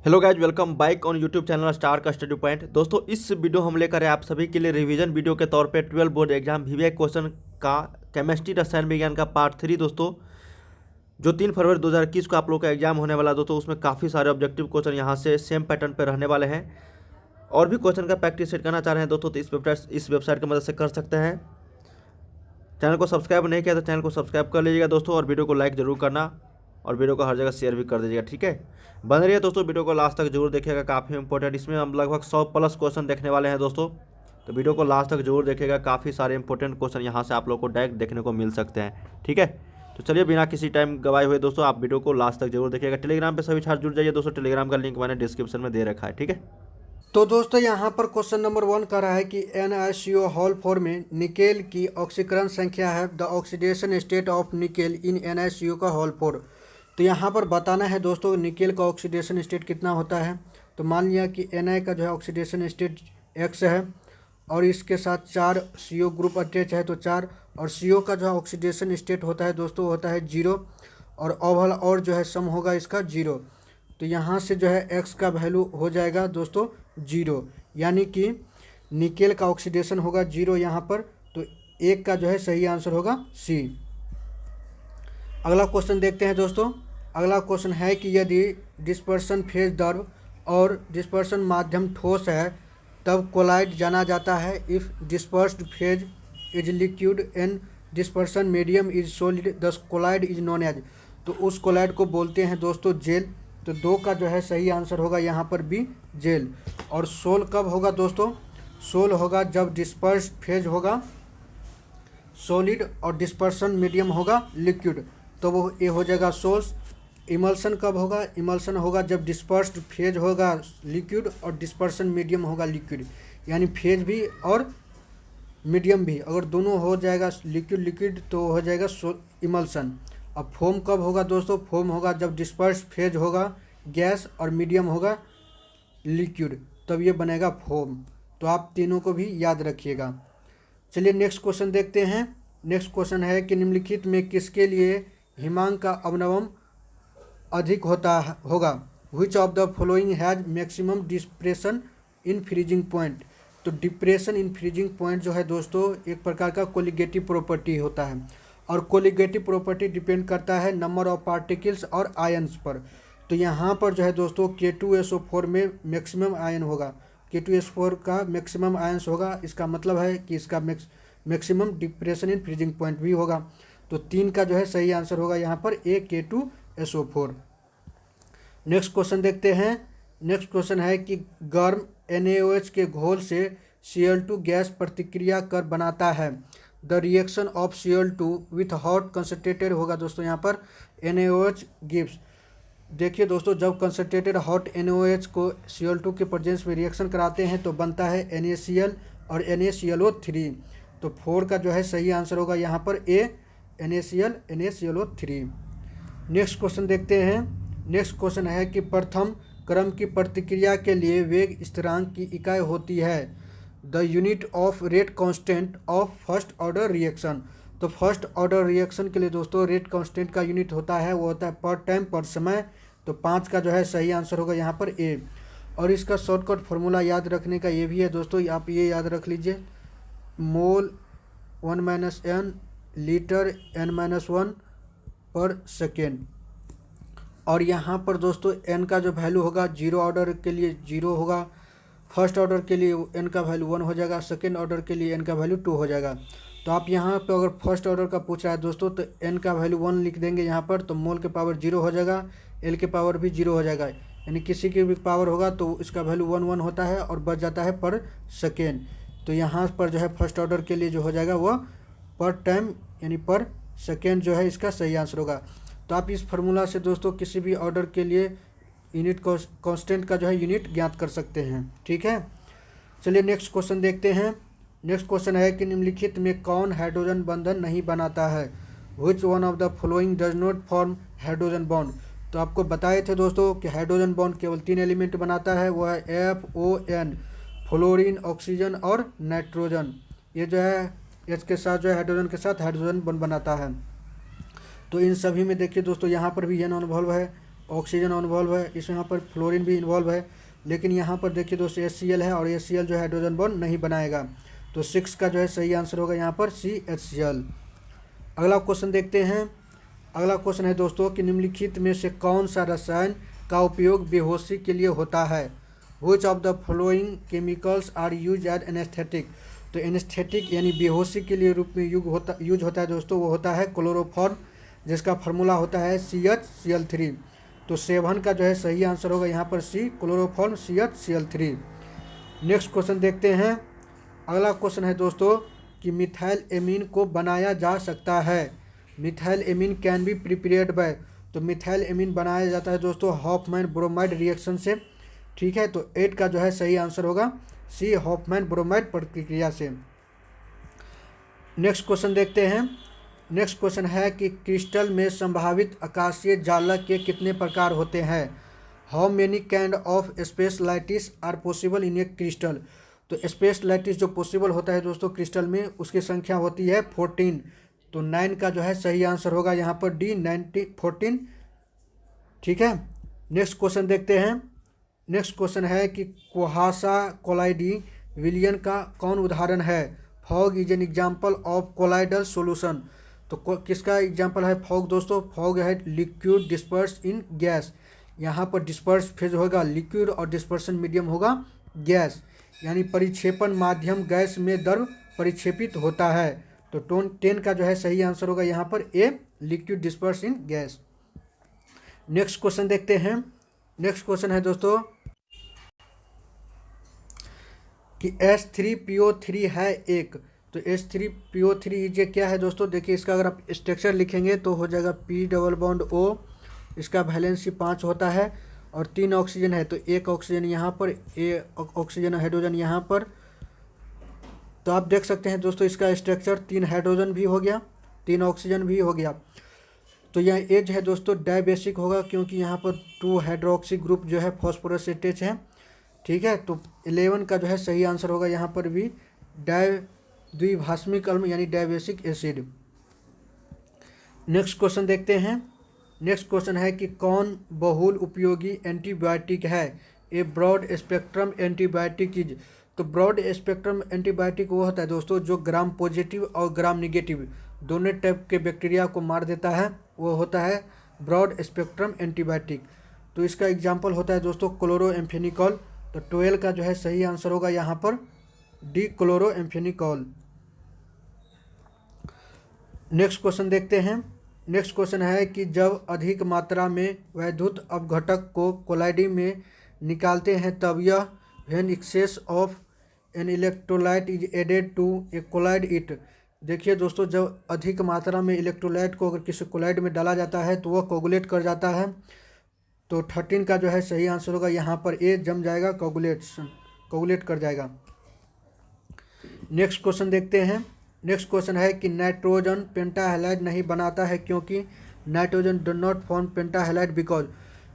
Hello guys, welcome back on YouTube channel star का study point. दोस्तों, इस video हम लेकर आए आप सभी के लिए रिवीजन वीडियो के तौर पे 12 बोर्ड एग्जाम वीवीआई क्वेश्चन का केमिस्ट्री रसायन विज्ञान का पार्ट 3। दोस्तों, जो 3 फरवरी 2021 को आप लोग का एग्जाम होने वाला दोस्तों, उसमें काफ़ी सारे ऑब्जेक्टिव क्वेश्चन यहाँ से सेम पैटर्न पर रहने वाले हैं। और भी क्वेश्चन का प्रैक्टिस सेट करना चाह रहे हैं दोस्तों, तो इस वेबसाइट की मदद से कर सकते हैं। चैनल को सब्सक्राइब नहीं किया तो चैनल को सब्सक्राइब कर लीजिएगा दोस्तों, और वीडियो को लाइक जरूर करना, और वीडियो को हर जगह शेयर भी कर दीजिएगा। ठीक है, बन रही है दोस्तों, वीडियो को लास्ट तक जरूर देखिएगा, काफ़ी इंपॉर्टेंट। इसमें हम लगभग 100+ क्वेश्चन देखने वाले हैं दोस्तों, तो वीडियो को लास्ट तक जरूर देखिएगा। काफ़ी सारे इंपॉर्टेंट क्वेश्चन यहाँ से आप लोग को डायरेक्ट देखने को मिल सकते हैं। ठीक है, तो चलिए बिना किसी टाइम गवाए हुए दोस्तों, आप वीडियो को लास्ट तक जरूर देखिएगा। टेलीग्राम पे सभी छात्र जुड़ जाइए दोस्तों, टेलीग्राम का लिंक मैंने डिस्क्रिप्शन में दे रखा है। ठीक है, तो दोस्तों यहाँ पर क्वेश्चन नंबर 1 कर रहा है कि NaCO हॉल 4 में निकेल की ऑक्सीकरण संख्या है the oxidation state of nickel in NaCO का हॉल 4। तो यहाँ पर बताना है दोस्तों निकेल का ऑक्सीडेशन स्टेट कितना होता है। तो मान लिया कि Na का जो है ऑक्सीडेशन स्टेट X है और इसके साथ 4 CO ग्रुप अटैच है तो 4, और CO का जो है ऑक्सीडेशन स्टेट होता है दोस्तों होता है 0, और ओवल और जो है सम होगा इसका 0। तो यहाँ से जो है X का वैल्यू हो जाएगा दोस्तों 0, यानी कि निकेल का ऑक्सीडेशन होगा 0 यहाँ पर। तो एक का जो है सही आंसर होगा C। अगला क्वेश्चन देखते हैं दोस्तों। अगला क्वेश्चन है कि यदि डिस्पर्सन फेज द्रव और डिस्पर्सन माध्यम ठोस है तब कोलाइड जाना जाता है। If dispersed phase is liquid and dispersion medium is solid दस कोलाइड इज नोन एज। तो उस कोलाइड को बोलते हैं दोस्तों जेल। तो 2 का जो है सही आंसर होगा यहाँ पर B, जेल। और सोल कब होगा दोस्तों? सोल होगा जब डिस्पर्स्ड फेज होगा सॉलिड और डिस्पर्सन मीडियम होगा लिक्विड, तो वो ये हो जाएगा सोल्स। इमल्सन कब होगा? इमल्सन होगा जब डिस्पर्स्ड फेज होगा लिक्विड और डिस्पर्सन मीडियम होगा लिक्विड, यानी फेज भी और मीडियम भी अगर दोनों हो जाएगा लिक्विड लिक्विड तो हो जाएगा इमल्सन। अब फोम कब होगा दोस्तों? फोम होगा जब डिस्पर्स्ड फेज होगा गैस और मीडियम होगा लिक्विड, तब ये बनेगा फोम। तो आप तीनों को भी याद रखिएगा। चलिए नेक्स्ट क्वेश्चन देखते हैं। नेक्स्ट क्वेश्चन है कि निम्नलिखित में किसके लिए हिमांक का अवनमन अधिक होगा। Which of the following has maximum depression in freezing point. तो डिप्रेशन इन फ्रीजिंग पॉइंट जो है दोस्तों एक प्रकार का कोलिगेटिव प्रॉपर्टी होता है, और कोलिगेटिव प्रॉपर्टी डिपेंड करता है नंबर ऑफ पार्टिकल्स और आयन्स पर। तो यहाँ पर जो है दोस्तों K2SO4 में मैक्सिमम आयन होगा, K2SO4 का मैक्सिमम आयन्स होगा। इसका मतलब है कि इसका maximum depression in freezing point भी होगा। तो 3 का जो है सही आंसर होगा यहाँ पर A, K2SO4। नेक्स्ट क्वेश्चन देखते हैं। नेक्स्ट क्वेश्चन है कि गर्म NaOH के घोल से Cl2 गैस प्रतिक्रिया कर बनाता है। The reaction of Cl2 with hot concentrated होगा दोस्तों यहाँ पर NaOH गिव्स। देखिए दोस्तों, जब कंसनट्रेटेड हॉट NaOH को Cl2 के प्रेजेंस में रिएक्शन कराते हैं तो बनता है NaCl और NaClO3। तो 4 का जो है सही आंसर होगा यहाँ पर A, NaCl NaClO3। Next question देखते हैं। नेक्स्ट क्वेश्चन है कि प्रथम क्रम की प्रतिक्रिया के लिए वेग स्थिरांक की इकाई होती है। The unit of rate constant of first order reaction. तो फर्स्ट ऑर्डर रिएक्शन के लिए दोस्तों रेट कांस्टेंट का यूनिट होता है, वो होता है पर टाइम पर समय। तो 5 का जो है सही आंसर होगा यहाँ पर A। और इसका शॉर्टकट फार्मूला याद रखने का ये भी है दोस्तों, आप ये याद रख लीजिए, मोल 1 - n लीटर n-1 पर सेकेंड। और यहाँ पर दोस्तों n का जो वैल्यू होगा 0 ऑर्डर के लिए 0 होगा, फर्स्ट ऑर्डर के लिए n का वैल्यू 1 हो जाएगा, सेकेंड ऑर्डर के लिए n का वैल्यू 2 हो जाएगा। तो आप यहाँ पे अगर फर्स्ट ऑर्डर का पूछ रहा है दोस्तों तो n का वैल्यू 1 लिख देंगे यहाँ पर, तो मोल के पावर 0 हो जाएगा, l के पावर भी 0 हो जाएगा, यानी किसी की भी पावर होगा तो इसका वैल्यू 1 होता है और बच जाता है पर सेकेंड। तो यहाँ पर जो है फर्स्ट ऑर्डर के लिए जो हो जाएगा वह पर टाइम यानी पर सेकेंड जो है इसका सही आंसर होगा। तो आप इस फार्मूला से दोस्तों किसी भी ऑर्डर के लिए यूनिट कांस्टेंट का जो है यूनिट ज्ञात कर सकते हैं। ठीक है, चलिए नेक्स्ट क्वेश्चन देखते हैं। नेक्स्ट क्वेश्चन है कि निम्नलिखित में कौन हाइड्रोजन बंधन नहीं बनाता है। Which one of the following does not form hydrogen bond. तो आपको बताए थे दोस्तों कि हाइड्रोजन बॉन्ड केवल 3 एलिमेंट बनाता है, वो है FON, फ्लोरीन, ऑक्सीजन और नाइट्रोजन। ये जो है H के साथ जो है हाइड्रोजन के साथ हाइड्रोजन बॉन्ड बनाता है। तो इन सभी में देखिए दोस्तों यहाँ पर भी N इन्वॉल्व है, ऑक्सीजन इन्वॉल्व है, इसमें यहाँ पर फ्लोरीन भी इन्वॉल्व है, लेकिन यहाँ पर देखिए दोस्तों HCl है और HCl जो है हाइड्रोजन बॉन्ड नहीं बनाएगा। तो 6 का जो है सही आंसर होगा यहाँ पर CHCl। अगला क्वेश्चन देखते हैं। अगला क्वेश्चन है दोस्तों कि निम्नलिखित में से कौन सा रसायन का उपयोग बेहोशी के लिए होता है। Which of the following chemicals are used as anesthetic। तो एनेस्थेटिक यानी बेहोशी के लिए रूप में यूज होता है दोस्तों, वो होता है क्लोरोफॉर्म, जिसका फार्मूला होता है CHCl3। तो 7 का जो है सही आंसर होगा यहाँ पर C, chloroform CHCl3। Next question देखते हैं। अगला क्वेश्चन है दोस्तों कि मिथाइल एमीन को बनाया जा सकता है। Methyl amine can be prepared by. तो मिथाइल एमीन बनाया जाता है दोस्तों हॉफमैन ब्रोमाइड रिएक्शन से। ठीक है, तो 8 का जो है सही आंसर होगा C, हॉफमैन ब्रोमाइड प्रतिक्रिया से। नेक्स्ट क्वेश्चन देखते हैं। नेक्स्ट क्वेश्चन है कि क्रिस्टल में संभावित आकाशीय जालक के कितने प्रकार होते हैं। How many kind of space lattice are possible in a crystal. तो स्पेस लाइटिस जो पॉसिबल होता है दोस्तों क्रिस्टल में, उसकी संख्या होती है 14। तो 9 का जो है सही आंसर होगा यहाँ पर D, 14। ठीक है, नेक्स्ट क्वेश्चन देखते हैं। नेक्स्ट क्वेश्चन है कि कुहासा कोलाइडी विलियन का कौन उदाहरण है। Fog is an example of colloidal solution. तो किसका एग्जाम्पल है फॉग दोस्तों। फॉग है लिक्विड डिस्पर्स इन गैस। यहाँ पर डिस्पर्स फेज होगा लिक्विड और डिस्पर्सन मीडियम होगा गैस, यानी परिक्षेपण माध्यम गैस में द्रव परिक्षेपित होता है। तो 10 का जो है सही आंसर होगा यहाँ पर A, liquid disperse in gas. Next question देखते हैं। नेक्स्ट क्वेश्चन है दोस्तों कि H3PO3 है एक। तो H3PO3 ये क्या है दोस्तों। देखिए इसका अगर आप स्ट्रक्चर लिखेंगे तो हो जाएगा P डबल बॉन्ड O, इसका वैलेंसी 5 होता है और 3 ऑक्सीजन है। तो 1 ऑक्सीजन यहाँ पर, एक ऑक्सीजन हाइड्रोजन यहाँ पर। तो आप देख सकते हैं दोस्तों इसका स्ट्रक्चर 3 हाइड्रोजन भी हो गया, 3 ऑक्सीजन भी हो गया। तो यह एज है दोस्तों डायबेसिक होगा, क्योंकि यहाँ पर 2 हाइड्रोक्सी ग्रुप जो है फॉस्फोरस से अटैच है। ठीक है, तो 11 का जो है सही आंसर होगा यहाँ पर भी द्विभाषमिक अम्ल यानी डायबेसिक एसिड। नेक्स्ट क्वेश्चन देखते हैं। नेक्स्ट क्वेश्चन है कि कौन बहुल उपयोगी एंटीबायोटिक है। A broad spectrum antibiotic is. तो ब्रॉड स्पेक्ट्रम एंटीबायोटिक वो होता है दोस्तों जो ग्राम पॉजिटिव और ग्राम निगेटिव दोनों टाइप के बैक्टीरिया को मार देता है, वो होता है ब्रॉड स्पेक्ट्रम एंटीबायोटिक। तो इसका एग्जांपल होता है दोस्तों क्लोरोएम्फेनिकॉल। तो 12 का जो है सही आंसर होगा यहाँ पर D, क्लोरोएम्फेनिकॉल। नेक्स्ट क्वेश्चन देखते हैं। नेक्स्ट क्वेश्चन है कि जब अधिक मात्रा में वैद्युत अपघटक को कोलाइडी में निकालते हैं तब यह when excess of an electrolyte is added to a colloid it. देखिए दोस्तों जब अधिक मात्रा में इलेक्ट्रोलाइट को अगर किसी कोलाइड में डाला जाता है तो वह कोगुलेट कर जाता है। तो 13 का जो है सही आंसर होगा यहाँ पर A, जम जाएगा, कोगुलेट कर जाएगा। नेक्स्ट क्वेश्चन देखते हैं। नेक्स्ट क्वेश्चन है कि नाइट्रोजन पेंटाहेलाइड नहीं बनाता है क्योंकि nitrogen do not form pentahalide because.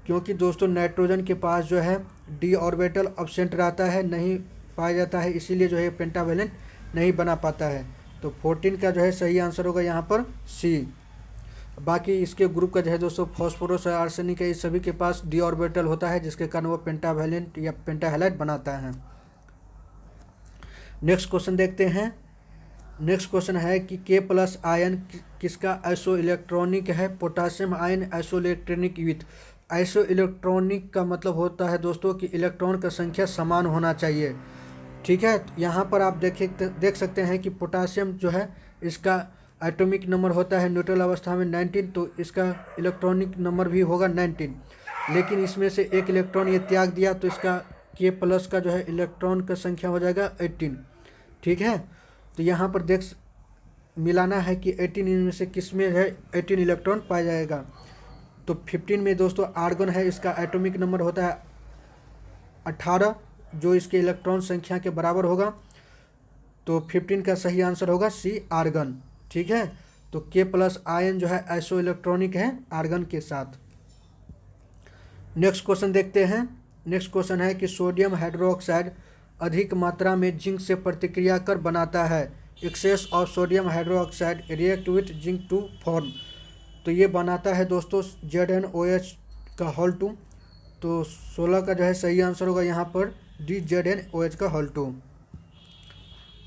क्योंकि दोस्तों नाइट्रोजन के पास जो है D ऑर्बिटल अब्सेंट रहता है, नहीं पाया जाता है, इसीलिए जो है पेंटावेलेंट नहीं बना पाता है। तो 14 का जो है सही आंसर होगा यहाँ पर C। बाकी इसके ग्रुप का जो है दोस्तों फॉस्फोरस और आर्सेनिक है, इस सभी के पास D ऑर्बिटल होता है जिसके कारण वो पेंटावेलेंट या पेंटाहेलाइड बनाता है। नेक्स्ट क्वेश्चन देखते हैं। नेक्स्ट क्वेश्चन है कि K+ आयन किसका आइसो इलेक्ट्रॉनिक है। Potassium ion iso electronic with. Iso electronic का मतलब होता है दोस्तों कि इलेक्ट्रॉन का संख्या समान होना चाहिए। ठीक है, यहाँ पर आप देख सकते हैं कि पोटासियम जो है इसका एटॉमिक नंबर होता है न्यूट्रल अवस्था में 19, तो इसका इलेक्ट्रॉनिक नंबर भी होगा 19। लेकिन इसमें से एक इलेक्ट्रॉन ये त्याग दिया तो इसका K+ का जो है इलेक्ट्रॉन का संख्या हो जाएगा 18। ठीक है, तो यहाँ पर मिलाना है कि 18 इनमें से किस में है 18 इलेक्ट्रॉन पाया जाएगा। तो 15 में दोस्तों आर्गन है, इसका एटॉमिक नंबर होता है 18 जो इसके इलेक्ट्रॉन संख्या के बराबर होगा। तो 15 का सही आंसर होगा C, आर्गन। ठीक है, तो K+ आयन जो है आइसो इलेक्ट्रॉनिक है आर्गन के साथ। नेक्स्ट क्वेश्चन देखते हैं। नेक्स्ट क्वेश्चन है कि सोडियम हाइड्रोक्साइड अधिक मात्रा में जिंक से प्रतिक्रिया कर बनाता है। Excess of sodium hydroxide react with zinc to form. तो ये बनाता है दोस्तों ZnOH का होल 2। तो 16 का जो है सही आंसर होगा यहाँ पर DZNOH का होल 2।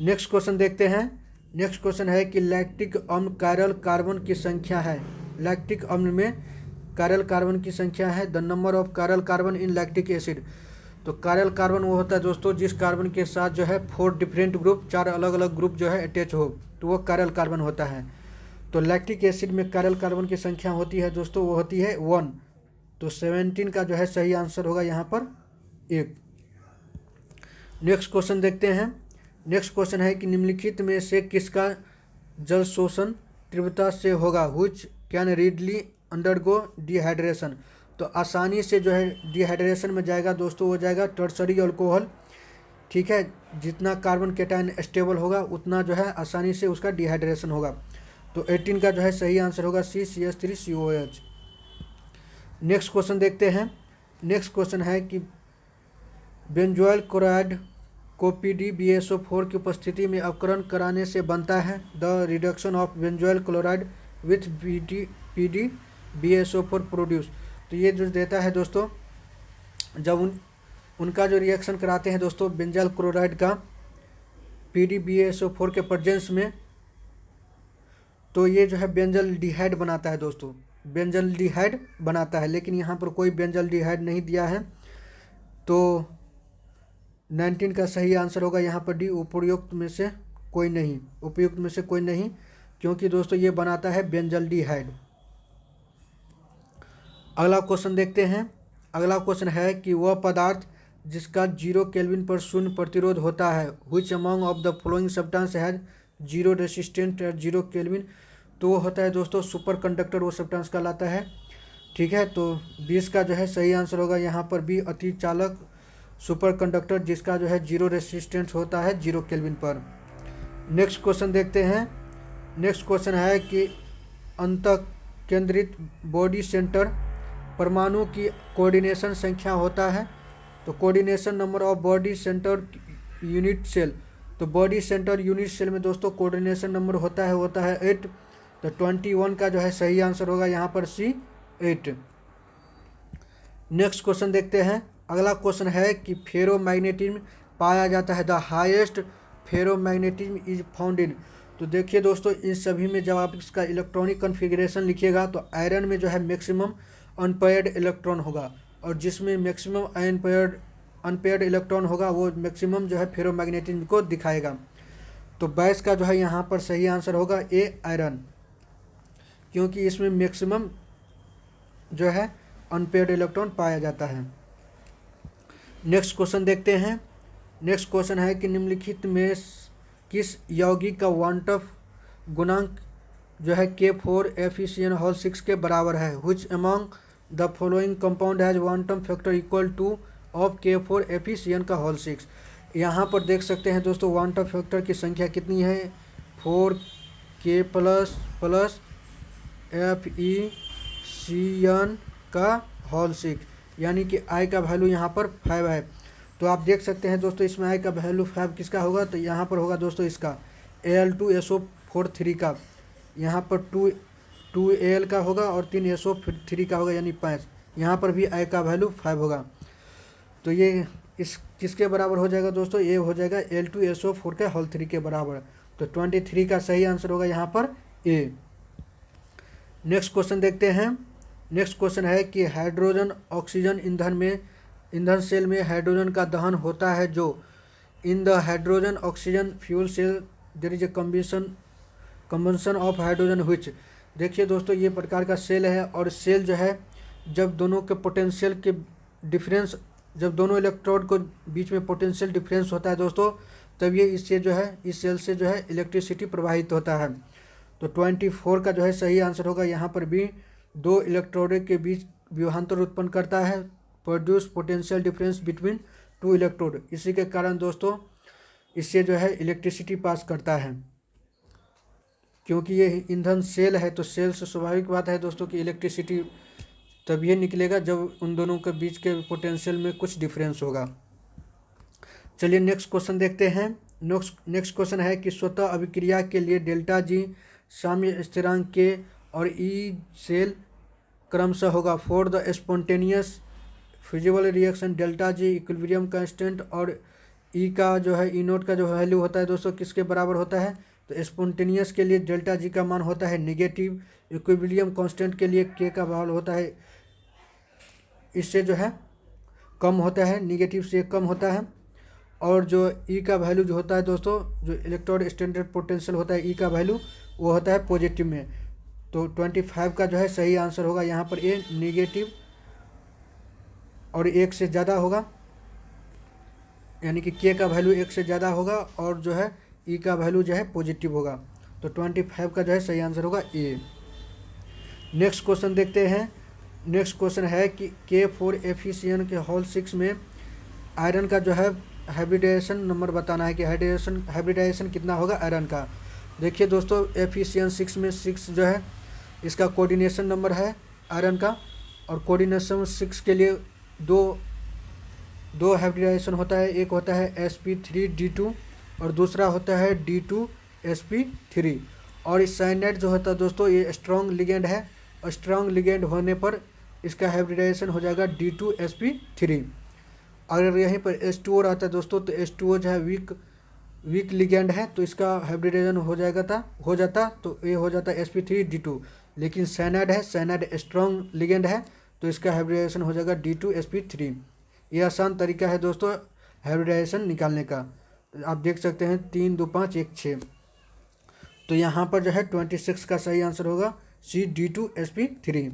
नेक्स्ट क्वेश्चन देखते हैं। नेक्स्ट क्वेश्चन है कि लैक्टिक अम्ल कायरल कार्बन की संख्या है। लैक्टिक अम्ल में कायरल कार्बन की संख्या है। The number of chiral carbon in lactic acid. तो कायरल कार्बन वो होता है दोस्तों जिस कार्बन के साथ जो है 4 डिफरेंट ग्रुप, 4 अलग अलग ग्रुप जो है अटैच हो, तो वो कायरल कार्बन होता है। तो लैक्टिक एसिड में कायरल कार्बन की संख्या होती है दोस्तों, वो होती है 1। तो 17 का जो है सही आंसर होगा यहाँ पर 1। नेक्स्ट क्वेश्चन देखते हैं। नेक्स्ट क्वेश्चन है कि निम्नलिखित में से किसका जल शोषण तीव्रता से होगा। Which can readily undergo dehydration. तो आसानी से जो है डिहाइड्रेशन में जाएगा दोस्तों, वो जाएगा टर्सरी अल्कोहल। ठीक है, जितना कार्बन कैटायन स्टेबल होगा उतना जो है आसानी से उसका डिहाइड्रेशन होगा। तो 18 का जो है सही आंसर होगा CCH3COH। नेक्स्ट क्वेश्चन देखते हैं। नेक्स्ट क्वेश्चन है कि बेंजोइल क्लोराइड को PdBSO4 की उपस्थिति में अपकरण कराने से बनता है। The reduction of benzoyl chloride with PdBSO4 produce. तो ये जो देता है दोस्तों, जब उनका जो रिएक्शन कराते हैं दोस्तों बेंजोइल क्लोराइड का PdBSO4 के प्रेजेंस में, तो ये जो है बेंजल्डिहाइड बनाता है दोस्तों, बेंजल्डिहाइड बनाता है। लेकिन यहाँ पर कोई बेंजल्डिहाइड नहीं दिया है, तो 19 का सही आंसर होगा यहाँ पर डी, उपयुक्त में से कोई नहीं, उपयुक्त में से कोई नहीं, क्योंकि दोस्तों ये बनाता है बेंजल्डिहाइड। अगला क्वेश्चन देखते हैं। अगला क्वेश्चन है कि वह पदार्थ जिसका 0 केल्विन पर शून्य प्रतिरोध होता है, which among of the following substance has 0 resistant at 0 kelvin. तो वो होता है दोस्तों सुपर कंडक्टर, वो सब्सटेंस कहलाता है। ठीक है, तो 20 का जो है सही आंसर होगा यहाँ पर बी, अति चालक सुपर कंडक्टर जिसका जो है 0 रेसिस्टेंस होता है 0 केल्विन पर। नेक्स्ट क्वेश्चन देखते हैं। नेक्स्ट क्वेश्चन है कि अंतः केंद्रित बॉडी सेंटर परमाणु की कोऑर्डिनेशन संख्या होता है। तो coordination number of body centre unit cell. तो बॉडी सेंटर यूनिट सेल में दोस्तों कोऑर्डिनेशन नंबर होता है 8। तो 21 का जो है सही आंसर होगा यहाँ पर C, 8। नेक्स्ट क्वेश्चन देखते हैं। अगला क्वेश्चन है कि फेरोमैग्नेटिज्म पाया जाता है। The highest ferromagnetism is found in. तो देखिए दोस्तों, इन सभी में जब आप इसका इलेक्ट्रॉनिक कॉन्फ़िगरेशन लिखिएगा तो आयरन में जो है मैक्सिमम अनपेयर्ड इलेक्ट्रॉन होगा, और जिसमें मैक्सिमम अनपेयर्ड इलेक्ट्रॉन होगा वो मैक्सिमम जो है फेरोमैग्नेटिज्म को दिखाएगा। तो 22 का जो है यहाँ पर सही आंसर होगा ए, आयरन, क्योंकि इसमें मैक्सिमम जो है अनपेयर्ड इलेक्ट्रॉन पाया जाता है। नेक्स्ट क्वेश्चन देखते हैं। नेक्स्ट क्वेश्चन है कि निम्नलिखित में किस यौगिक का वांटफ गुणांक जो है K4 FeCN6 के बराबर है। Which among the following compound has quantum factor equal two of K4 FeCN6। यहाँ पर देख सकते हैं दोस्तों क्वांटम फैक्टर की संख्या कितनी है, 4K प्लस FeCN6, यानी कि I का वैल्यू यहाँ पर 5 है। तो आप देख सकते हैं दोस्तों इसमें I का वैल्यू 5 किसका होगा, तो यहाँ पर होगा दोस्तों इसका Al2SO43 का। यहाँ पर 2 Al का होगा और 3 SO3 का होगा, यानी 5। यहाँ पर भी I का वैल्यू 5 होगा। तो ये इस किसके बराबर हो जाएगा दोस्तों, ये हो जाएगा Al2SO4 के होल 3 के बराबर। तो 23 का सही आंसर होगा यहाँ पर ए। नेक्स्ट क्वेश्चन देखते हैं। नेक्स्ट क्वेश्चन है कि हाइड्रोजन ऑक्सीजन ईंधन सेल में हाइड्रोजन का दहन होता है जो in the hydrogen oxygen fuel cell there is a combustion of hydrogen which. देखिए दोस्तों ये प्रकार का सेल है, और सेल जो है जब दोनों के पोटेंशियल के डिफरेंस, जब दोनों इलेक्ट्रोड को बीच में पोटेंशियल डिफरेंस होता है दोस्तों, तब ये इससे जो है इस सेल से जो है इलेक्ट्रिसिटी प्रवाहित होता है। तो 24 का जो है सही आंसर होगा यहाँ पर भी, 2 इलेक्ट्रोड के बीच विभवांतर उत्पन्न करता है, produce potential difference between 2 electrode. इसी के कारण दोस्तों इससे जो है इलेक्ट्रिसिटी पास करता है। क्योंकि ये ईंधन सेल है तो सेल से स्वाभाविक बात है दोस्तों कि इलेक्ट्रिसिटी तभी निकलेगा जब उन दोनों के बीच के पोटेंशियल में कुछ डिफरेंस होगा। चलिए नेक्स्ट क्वेश्चन देखते हैं। नेक्स्ट क्वेश्चन है कि स्वतः अभिक्रिया के लिए डेल्टा G साम्य स्थिरांक के और ई सेल क्रमशः होगा for the spontaneous feasible reaction delta G equilibrium constant, और ई का जो है ई नोट का जो वैल्यू होता है दोस्तों किसके बराबर होता है, तो स्पॉन्टेनियस के लिए डेल्टा जी का मान होता है नेगेटिव, इक्विलिब्रियम कांस्टेंट के लिए के का वैल्यू होता है इससे जो है कम होता है, नेगेटिव से कम होता है, और जो ई का वैल्यू जो होता है दोस्तों, जो इलेक्ट्रोड स्टैंडर्ड पोटेंशियल होता है ई का वैल्यू वो होता है पॉजिटिव में। तो 25 का जो है सही आंसर होगा यहाँ पर ए नेगेटिव और 1 से ज़्यादा होगा, यानी कि के का वैल्यू 1 से ज़्यादा होगा और जो है ई का वैल्यू जो है पॉजिटिव होगा। तो 25 का जो है सही आंसर होगा ए। नेक्स्ट क्वेश्चन देखते हैं। नेक्स्ट क्वेश्चन है कि K4 के होल 6 में आयरन का जो है हाइब्रिडाइजेशन नंबर बताना है कि हाइब्रिडाइजेशन कितना होगा आयरन का। देखिए दोस्तों एफिशिएंट 6 में 6 जो है इसका कोऑर्डिनेशन नंबर है आयरन का, और कोऑर्डिनेशन 6 के लिए दो हाइब्रिडाइजेशन होता है, एक होता है sp3d2 और दूसरा होता है d2sp3। और इस साइनाइड जो होता है दोस्तों ये स्ट्रॉन्ग लिगेंड है, और स्ट्रॉन्ग लिगेंड होने पर इसका हाइब्रिडाइजेशन हो जाएगा d2sp3। अगर यहीं पर H2O रहता है दोस्तों तो H2O जो है वीक लिगेंड है तो इसका हाइब्रिडाइजेशन हो जाता तो ये हो जाता sp3d2। लेकिन साइनाइड है, साइनाइड स्ट्रॉन्ग लिगेंड है तो इसका हाइब्रिडाइजेशन हो जाएगा d2sp3। ये आसान तरीका है दोस्तों हाइब्रिडाइजेशन निकालने का। आप देख सकते हैं 3 2 5 1 6। तो यहाँ पर जो है 26 का सही आंसर होगा सी d2sp3।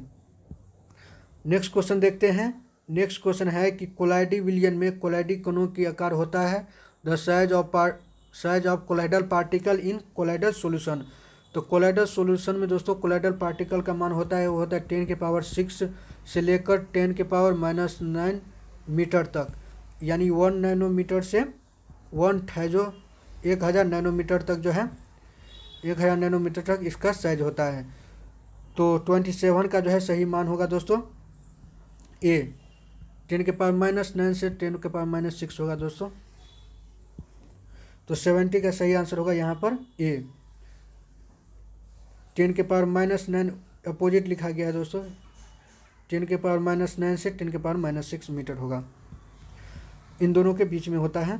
नेक्स्ट क्वेश्चन देखते हैं। नेक्स्ट क्वेश्चन है कि कोलाइडी विलियन में कोलाइडी कणों की आकार होता है the size of colloidal particle in colloidal solution. तो कोलाइडल सॉल्यूशन में दोस्तों कोलाइडल पार्टिकल का मान होता है वो होता है 10⁻6 से लेकर 10⁻⁹ मीटर तक, यानी 1 नैनोमीटर से 1000 नैनोमीटर तक जो है 1000 नैनोमीटर तक इसका साइज होता है। तो 27 का जो है सही मान होगा दोस्तों ए, 10⁻⁹ से 10⁻⁶ होगा दोस्तों। तो 70 का सही आंसर होगा यहाँ पर ए। 10⁻⁹ अपोजिट लिखा गया है दोस्तों, 10⁻⁹ से 10⁻�6 मीटर होगा, इन दोनों के बीच में होता है।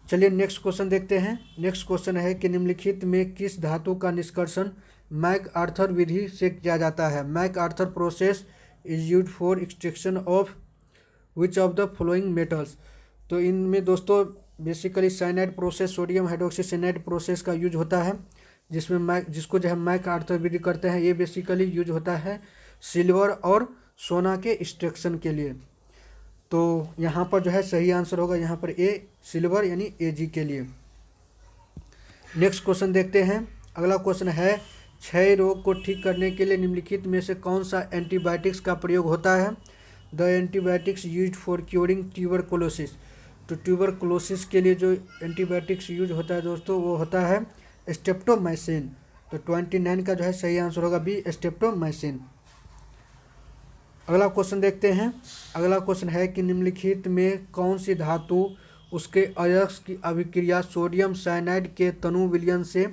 चलिए नेक्स्ट क्वेश्चन देखते हैं। नेक्स्ट क्वेश्चन है कि निम्नलिखित में किस धातु का निष्कर्षण मैकआर्थर विधि से किया जाता है। MacArthur process is used for extraction of which of the following metals. तो इनमें दोस्तों basically cyanide process, sodium hydroxy cyanide process का यूज होता है, जिसको जो है मैकआर्थर विधि करते हैं। ये बेसिकली यूज होता है सिल्वर और सोना के एक्सट्रैक्शन के लिए। तो यहाँ पर जो है सही आंसर होगा यहाँ पर ए सिल्वर यानी Ag के लिए। नेक्स्ट क्वेश्चन देखते हैं। अगला क्वेश्चन है क्षय रोग को ठीक करने के लिए निम्नलिखित में से कौन सा एंटीबायोटिक्स का प्रयोग होता है। The antibiotics use for curing tuberculosis. तो ट्यूबरकुलोसिस के लिए जो एंटीबायोटिक्स यूज होता है दोस्तों वो होता है स्ट्रेप्टोमाइसिन। तो 29 का जो है सही आंसर होगा बी स्ट्रेप्टोमाइसिन। अगला क्वेश्चन देखते हैं। अगला क्वेश्चन है कि निम्नलिखित में कौन सी धातु उसके अयस्क की अभिक्रिया सोडियम साइनाइड के तनु विलयन से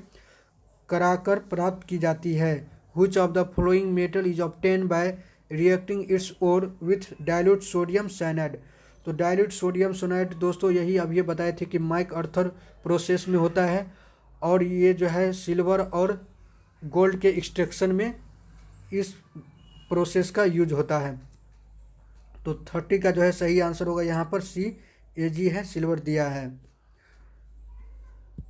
कराकर प्राप्त की जाती है। Which of the following metal is obtain by reacting its ore with dilute sodium cyanide. तो डाइल्यूट सोडियम साइनाइड दोस्तों यही अब ये बताए थे कि मैकआर्थर प्रोसेस में होता है, और ये जो है सिल्वर और गोल्ड के एक्सट्रैक्शन में इस प्रोसेस का यूज होता है। तो 30 का जो है सही आंसर होगा यहाँ पर सी Ag है, सिल्वर दिया है।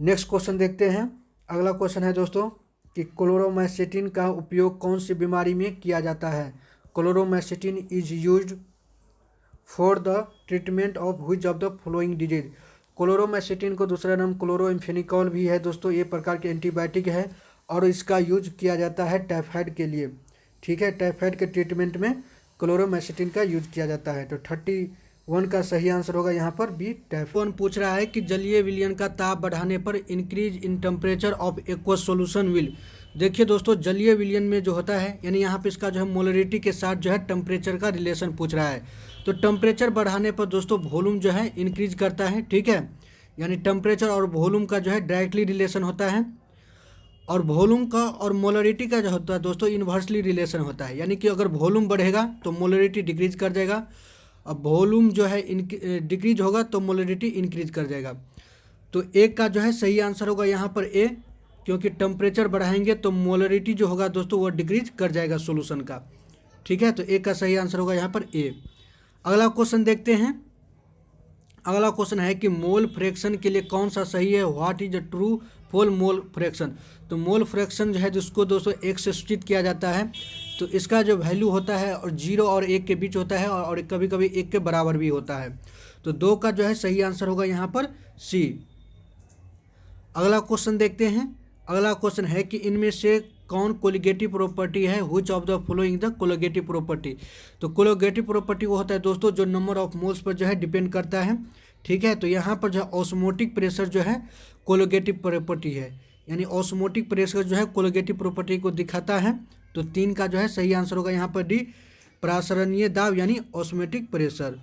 नेक्स्ट क्वेश्चन देखते हैं। अगला क्वेश्चन है दोस्तों कि क्लोरोमाइसिटिन का उपयोग कौन सी बीमारी में किया जाता है। Chloromycetin is used for the treatment of which of the following disease. Chloromycetin को दूसरा नाम क्लोरोइम्फेनिकॉल भी है दोस्तों, ये प्रकार के एंटीबायोटिक है और इसका यूज किया जाता है टाइफाइड के लिए। ठीक है, टाइफाइड के ट्रीटमेंट में क्लोरोमाइसिटिन का यूज किया जाता है। तो 31 का सही आंसर होगा यहाँ पर बी टाइफाइड। पूछ रहा है कि जलीय विलयन का ताप बढ़ाने पर increase in temperature of aqueous solution will. देखिए दोस्तों जलीय विलयन में जो होता है यानी यहाँ पे इसका जो है मोलरिटी के साथ जो है टेम्परेचर का रिलेशन पूछ रहा है। तो टेम्परेचर बढ़ाने पर दोस्तों वॉल्यूम जो है इंक्रीज करता है। ठीक है, यानी टेम्परेचर और वॉल्यूम का जो है डायरेक्टली रिलेशन होता है। और वॉल्यूम का और मोलरिटी का जो होता है दोस्तों इन्वर्सली रिलेशन होता है, यानी कि अगर वॉल्यूम बढ़ेगा तो मोलरिटी डिक्रीज कर जाएगा, अब वॉल्यूम जो है डिक्रीज होगा तो मोलरिटी इंक्रीज कर जाएगा। तो ए का जो है सही आंसर होगा यहाँ पर ए, क्योंकि टेम्परेचर बढ़ाएंगे तो मोलरिटी जो होगा दोस्तों वो डिक्रीज कर जाएगा सॉल्यूशन का। ठीक है, तो ए का सही आंसर होगा यहाँ पर ए। अगला क्वेश्चन देखते हैं। अगला क्वेश्चन है कि मोल फ्रैक्शन के लिए कौन सा सही है, what is a true fall mole fraction. तो मोल फ्रैक्शन जो है जिसको दोस्तों 1 से सूचित किया जाता है, तो इसका जो वैल्यू होता है और 0 और 1 के बीच होता है और कभी कभी 1 के बराबर भी होता है। तो 2 का जो है सही आंसर होगा यहाँ पर सी। अगला क्वेश्चन देखते हैं। अगला क्वेश्चन है कि इनमें से कौन कोलिगेटिव प्रॉपर्टी है, which of the following the colligative property. तो कोलिगेटिव प्रॉपर्टी वो होता है दोस्तों जो नंबर ऑफ मोल्स पर जो है डिपेंड करता है। ठीक है, तो यहाँ पर जो है ऑस्मोटिक प्रेशर जो है कोलिगेटिव प्रॉपर्टी है, यानी ऑस्मोटिक प्रेशर जो है कोलिगेटिव प्रॉपर्टी को दिखाता है। तो 3 का जो है सही आंसर होगा यहाँ पर डी, प्रासरणीय दाब यानी ऑस्मोटिक प्रेशर।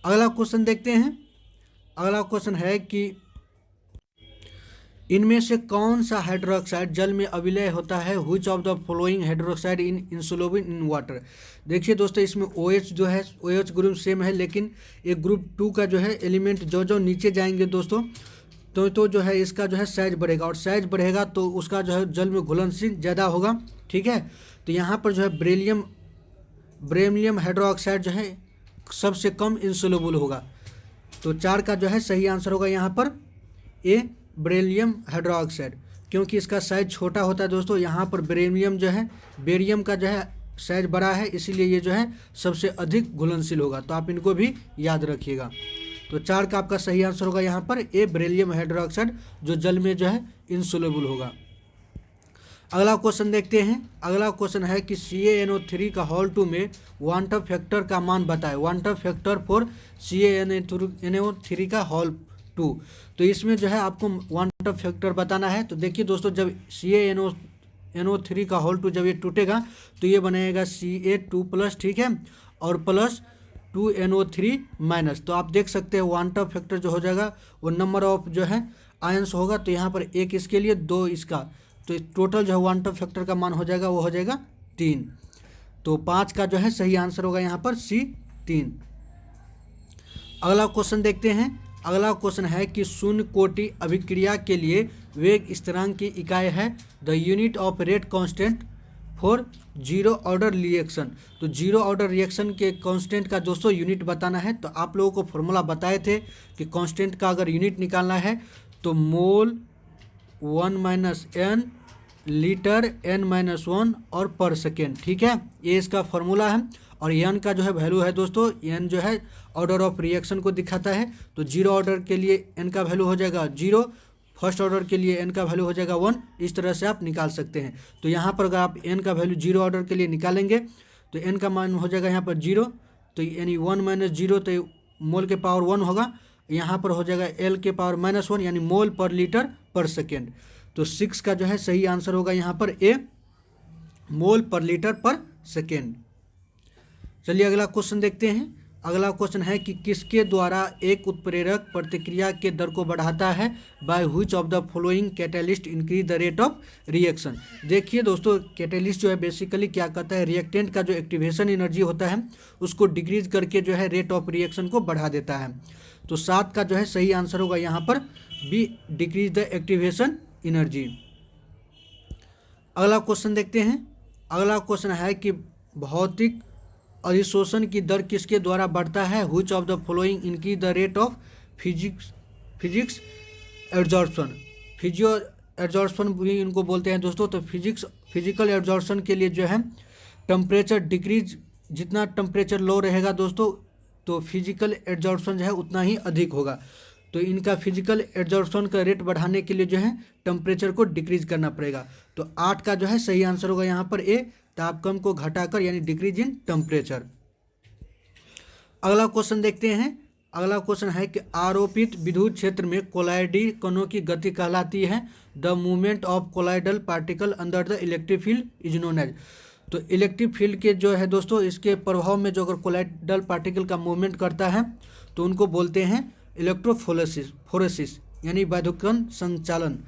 अगला क्वेश्चन देखते हैं। अगला क्वेश्चन है कि इनमें से कौन सा हाइड्रोक्साइड जल में अविलय होता है, which of the following hydroxide in insoluble in water. देखिए दोस्तों इसमें OH जो है OH ग्रुप सेम है, लेकिन एक ग्रुप 2 का जो है एलिमेंट जो जो नीचे जाएंगे दोस्तों तो जो है इसका जो है साइज बढ़ेगा, और साइज बढ़ेगा तो उसका जो है जल में घुलनशील ज़्यादा होगा। ठीक है, तो यहाँ पर जो है बेरिलियम हाइड्रोक्साइड जो है सबसे कम इंसोल्युबल होगा। तो 4 का जो है सही आंसर होगा यहाँ पर ए, बेरिलियम हाइड्रोक्साइड, क्योंकि इसका साइज छोटा होता है दोस्तों। यहाँ पर बेरिलियम जो है बेरियम का जो है साइज बड़ा है, इसीलिए ये जो है सबसे अधिक घुलनशील होगा। तो आप इनको भी याद रखिएगा। तो 4 का आपका सही आंसर होगा यहाँ पर ए, बेरिलियम हाइड्रोक्साइड जो जल में जो है इनसोल्युबल होगा। अगला क्वेश्चन देखते हैं। अगला क्वेश्चन है कि CaNO3 का होल 2 में क्वांटम फैक्टर का मान बताएं। क्वांटम फैक्टर फॉर CaNO3 का होल 2, तो इसमें जो है आपको क्वांटम फैक्टर बताना है। तो देखिए दोस्तों जब CaNO3 का होल 2 जब ये टूटेगा तो ये बनेगा Ca2+, ठीक है, और प्लस 2NO3 माइनस। तो आप देख सकते हैं क्वांटम फैक्टर जो हो जाएगा वो नंबर ऑफ जो है आयंस होगा। तो यहाँ पर 1 इसके लिए 2 इसका, तो टोटल जो है क्वांटम फैक्टर का मान हो जाएगा वो हो जाएगा 3। तो 5 का जो है सही आंसर होगा यहाँ पर सी, 3। अगला क्वेश्चन देखते हैं। अगला क्वेश्चन है कि शून्य कोटि अभिक्रिया के लिए वेग स्थिरांक की इकाई है the unit of rate constant for zero order reaction. तो जीरो ऑर्डर रिएक्शन के कांस्टेंट का दोस्तों यूनिट बताना है। तो आप लोगों को फॉर्मूला बताए थे कि कांस्टेंट का अगर यूनिट निकालना है तो मोल 1 - n लीटर n-1 और पर सेकेंड। ठीक है, ये इसका फॉर्मूला है। और n का जो है वैल्यू है दोस्तों, n जो है ऑर्डर ऑफ रिएक्शन को दिखाता है। तो जीरो ऑर्डर के लिए n का वैल्यू हो जाएगा 0, फर्स्ट ऑर्डर के लिए n का वैल्यू हो जाएगा 1। इस तरह से आप निकाल सकते हैं। तो यहाँ पर अगर आप n का वैल्यू जीरो ऑर्डर के लिए निकालेंगे तो n का मान हो जाएगा यहाँ पर 0, तो यानी 1 - 0 तो मोल के पावर 1 होगा। यहाँ पर हो जाएगा L के पावर -1 यानी मोल पर लीटर पर सेकेंड। तो 6 का जो है सही आंसर होगा यहाँ पर ए, मोल पर लीटर पर सेकेंड। चलिए अगला क्वेश्चन देखते हैं। अगला क्वेश्चन है कि किसके द्वारा एक उत्प्रेरक प्रतिक्रिया के दर को बढ़ाता है, by which of the following catalyst increase the rate of reaction. देखिए दोस्तों कैटेलिस्ट जो है बेसिकली क्या करता है, रिएक्टेंट का जो एक्टिवेशन एनर्जी होता है उसको डिक्रीज करके जो है रेट ऑफ रिएक्शन को बढ़ा देता है। तो 7 का जो है सही आंसर होगा यहाँ पर B, decrease the activation energy. अगला क्वेश्चन देखते हैं। अगला क्वेश्चन है कि भौतिक अधिशोषण की दर किसके द्वारा बढ़ता है, which of the following increase the rate of physics absorption. Physio absorption भी इनको बोलते हैं दोस्तों। तो फिजिकल एब्जॉर्प्शन के लिए जो है टेम्परेचर डिक्रीज, जितना टेम्परेचर लो रहेगा दोस्तों तो फिजिकल एब्जॉर्प्शन जो है उतना ही अधिक होगा। तो इनका फिजिकल एब्जॉर्प्शन का रेट बढ़ाने के लिए जो है टेम्परेचर को डिक्रीज करना पड़ेगा। तो 8 का जो है सही आंसर होगा यहाँ पर ए, तापक्रम को घटाकर यानी डिक्रीज इन टेम्परेचर। अगला क्वेश्चन देखते हैं। अगला क्वेश्चन है कि आरोपित विद्युत क्षेत्र में कोलाइडी कणों की गति कहलाती है the movement of colloidal particle under the electric field is known as. तो इलेक्ट्रिक फील्ड के जो है दोस्तों इसके प्रभाव में जो अगर कोलाइडल पार्टिकल का मूवमेंट करता है तो उनको बोलते हैं इलेक्ट्रोफोरेसिस यानी वैद्युतकण संचालन।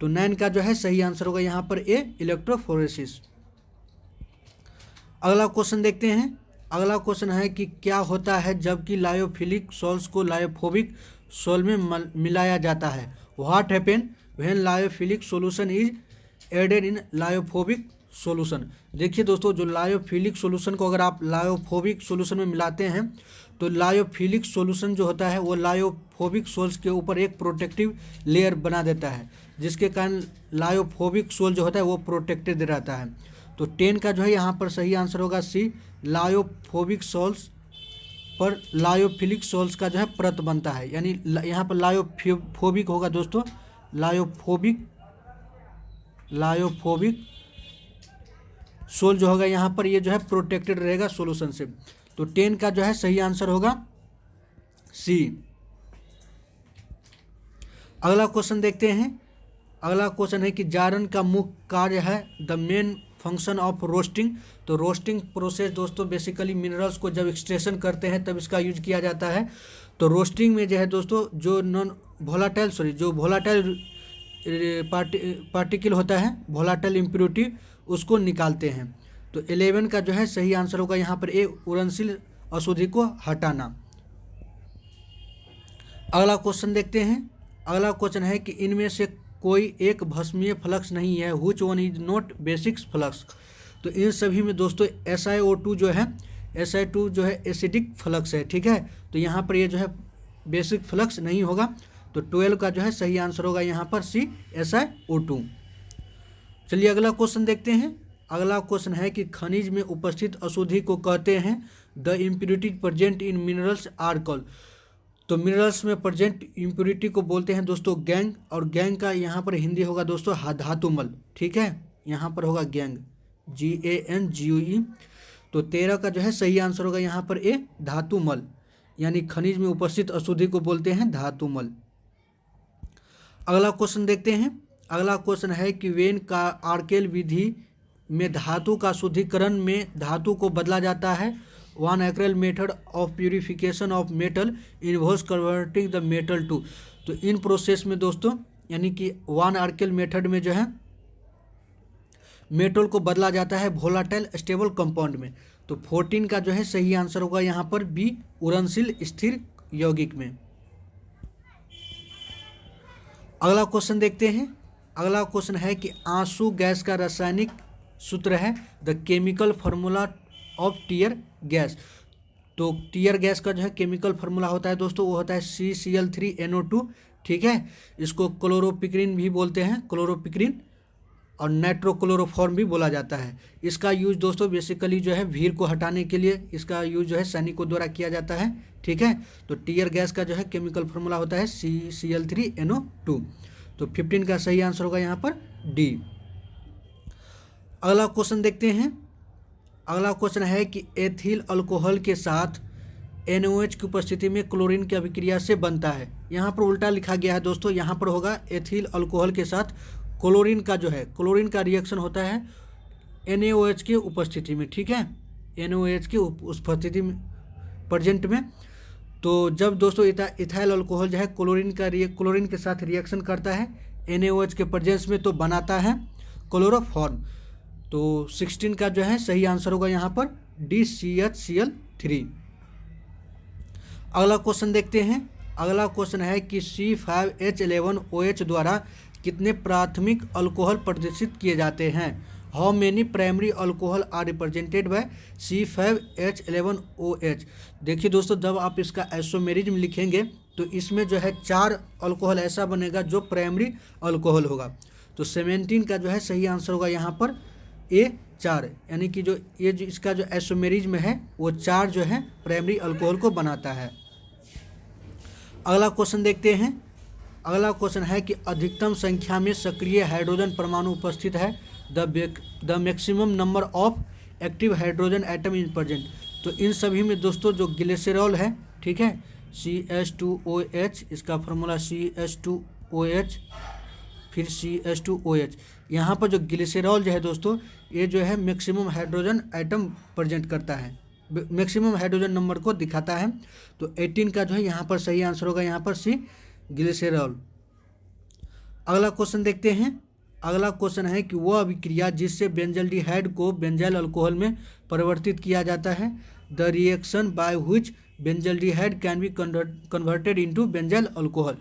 तो 9 का जो है सही आंसर होगा यहाँ पर ए, इलेक्ट्रोफोरेसिस। अगला क्वेश्चन देखते हैं। अगला क्वेश्चन है कि क्या होता है जबकि लायोफिलिक सॉल्ट्स को लायोफोबिक सॉल्ट में मिलाया जाता है। What happen when lyophilic solution is added in lyophobic solution. देखिए दोस्तों, जो लायोफिलिक सॉल्यूशन को अगर आप लायोफोबिक सॉल्यूशन में मिलाते हैं तो लायोफिलिक सॉल्यूशन जो होता है वो लायोफोबिक सोल्स के ऊपर एक प्रोटेक्टिव लेयर बना देता है, जिसके कारण लायोफोबिक सोल जो होता है वो प्रोटेक्टेड रहता है। तो 10 का जो है यहाँ पर सही आंसर होगा सी, लायोफोबिक सोल्स पर लायोफिलिक सोल्स का जो है परत बनता है, यानी यहाँ पर लायोफोबिक होगा दोस्तों, लायोफोबिक सोल जो होगा यहाँ पर ये जो है प्रोटेक्टेड रहेगा सॉल्यूशन से। तो 10 का जो है सही आंसर होगा सी। अगला क्वेश्चन देखते हैं। अगला क्वेश्चन है कि जारन का मुख्य कार्य है the main function of roasting. तो रोस्टिंग प्रोसेस दोस्तों बेसिकली मिनरल्स को जब एक्सट्रैक्शन करते हैं तब इसका यूज किया जाता है। तो रोस्टिंग में जो है दोस्तों जो वोलाटाइल पार्टिकल होता है, वोलाटाइल इम्प्योरिटी, उसको निकालते हैं। तो 11 का जो है सही आंसर होगा यहाँ पर ए, उड़नशील अशुद्धि को हटाना। अगला क्वेश्चन देखते हैं। अगला क्वेश्चन है कि इनमें से कोई एक भस्मीय फ्लक्स नहीं है, which one is not basic flux. तो इन सभी में दोस्तों SiO2 जो है एसिडिक फ्लक्स है, ठीक है। तो यहाँ पर ये जो है बेसिक फ्लक्स नहीं होगा। तो 12 का जो है सही आंसर होगा यहाँ पर सी, SiO2। चलिए अगला क्वेश्चन देखते हैं। अगला क्वेश्चन है कि खनिज में उपस्थित अशुद्धि को कहते हैं the impurities present in minerals are called. तो मिनरल्स में प्रेजेंट इम्प्योरिटी को बोलते हैं दोस्तों गैंग, और गैंग का यहाँ पर हिंदी होगा दोस्तों धातुमल, ठीक है। यहाँ पर होगा गैंग, GANGUE। तो 13 का जो है सही आंसर होगा यहाँ पर ए, धातुमल, यानी खनिज में उपस्थित अशुद्धि को बोलते हैं धातुमल। अगला क्वेश्चन देखते हैं। अगला क्वेश्चन है कि वेन का आर्केल विधि में धातु का शुद्धिकरण में धातु को बदला जाता है। वन एक्रेल method of purification of metal involves converting the metal to. तो इन प्रोसेस में दोस्तों यानी कि वन आर्केल मेथड में जो है मेटल को बदला जाता है वोलाटाइल स्टेबल कंपाउंड में। तो 14 का जो है सही आंसर होगा यहाँ पर बी, उड़नशील स्थिर यौगिक में। अगला क्वेश्चन देखते हैं। अगला क्वेश्चन है कि आंसू गैस का रासायनिक सूत्र है the chemical formula of tear gas. तो टीयर गैस का जो है केमिकल फार्मूला होता है दोस्तों वो होता है CCl3NO2, ठीक है। इसको क्लोरोपिक्रिन भी बोलते हैं, क्लोरोपिक्रिन, और नाइट्रोक्लोरोफॉर्म भी बोला जाता है। इसका यूज दोस्तों बेसिकली जो है भीड़ को हटाने के लिए इसका यूज जो है सैनिकों द्वारा किया जाता है, ठीक है। तो टीयर गैस का जो है केमिकल फार्मूला होता है CCl3NO2। तो 15 का सही आंसर होगा यहाँ पर डी। अगला क्वेश्चन देखते हैं। अगला क्वेश्चन है कि एथिल अल्कोहल के साथ NOH की उपस्थिति में क्लोरीन की अभिक्रिया से बनता है। यहाँ पर उल्टा लिखा गया है दोस्तों, यहाँ पर होगा एथिल अल्कोहल के साथ क्लोरीन का जो है क्लोरीन का रिएक्शन होता है NaOH की उपस्थिति में, ठीक है, NaOH की उपस्थिति में प्रेजेंट में। तो जब दोस्तों इथाइल अल्कोहल जो है क्लोरीन के साथ रिएक्शन करता है NaOH के प्रेजेंस में तो बनाता है क्लोरोफॉर्म। तो 16 का जो है सही आंसर होगा यहाँ पर डी, CHCl3। अगला क्वेश्चन देखते हैं। अगला क्वेश्चन है कि C5H11OH द्वारा कितने प्राथमिक अल्कोहल प्रदर्शित किए जाते हैं। How many primary alcohol are represented by C5H11OH। देखिए दोस्तों जब आप इसका आइसोमेरिज्म लिखेंगे तो इसमें जो है 4 अल्कोहल ऐसा बनेगा जो प्राइमरी अल्कोहल होगा। तो 17 का जो है सही आंसर होगा यहाँ पर ए, 4, यानी कि जो इसका जो आइसोमेरिज्म है वो 4 जो है प्राइमरी अल्कोहल को बनाता है। अगला क्वेश्चन देखते हैं। अगला क्वेश्चन है कि अधिकतम संख्या में सक्रिय हाइड्रोजन परमाणु उपस्थित है the maximum number of active hydrogen atom in present. तो इन सभी में दोस्तों जो ग्लिसरॉल है, ठीक है, CH2OH, इसका फार्मूला CH2OH फिर CH2OH। यहाँ पर जो ग्लिसरॉल जो है दोस्तों ये जो है मैक्सिमम हाइड्रोजन एटम प्रेजेंट करता है, मैक्सिमम हाइड्रोजन नंबर को दिखाता है। तो 18 का जो है यहाँ पर सही आंसर होगा यहाँ पर सी, ग्लिसरॉल। अगला क्वेश्चन देखते हैं। अगला क्वेश्चन है कि वह अभिक्रिया जिससे बेंजल्डिहाइड को बेंजाइल अल्कोहल में परिवर्तित किया जाता है, the reaction by which benzaldehyde can be converted into benzyl alcohol.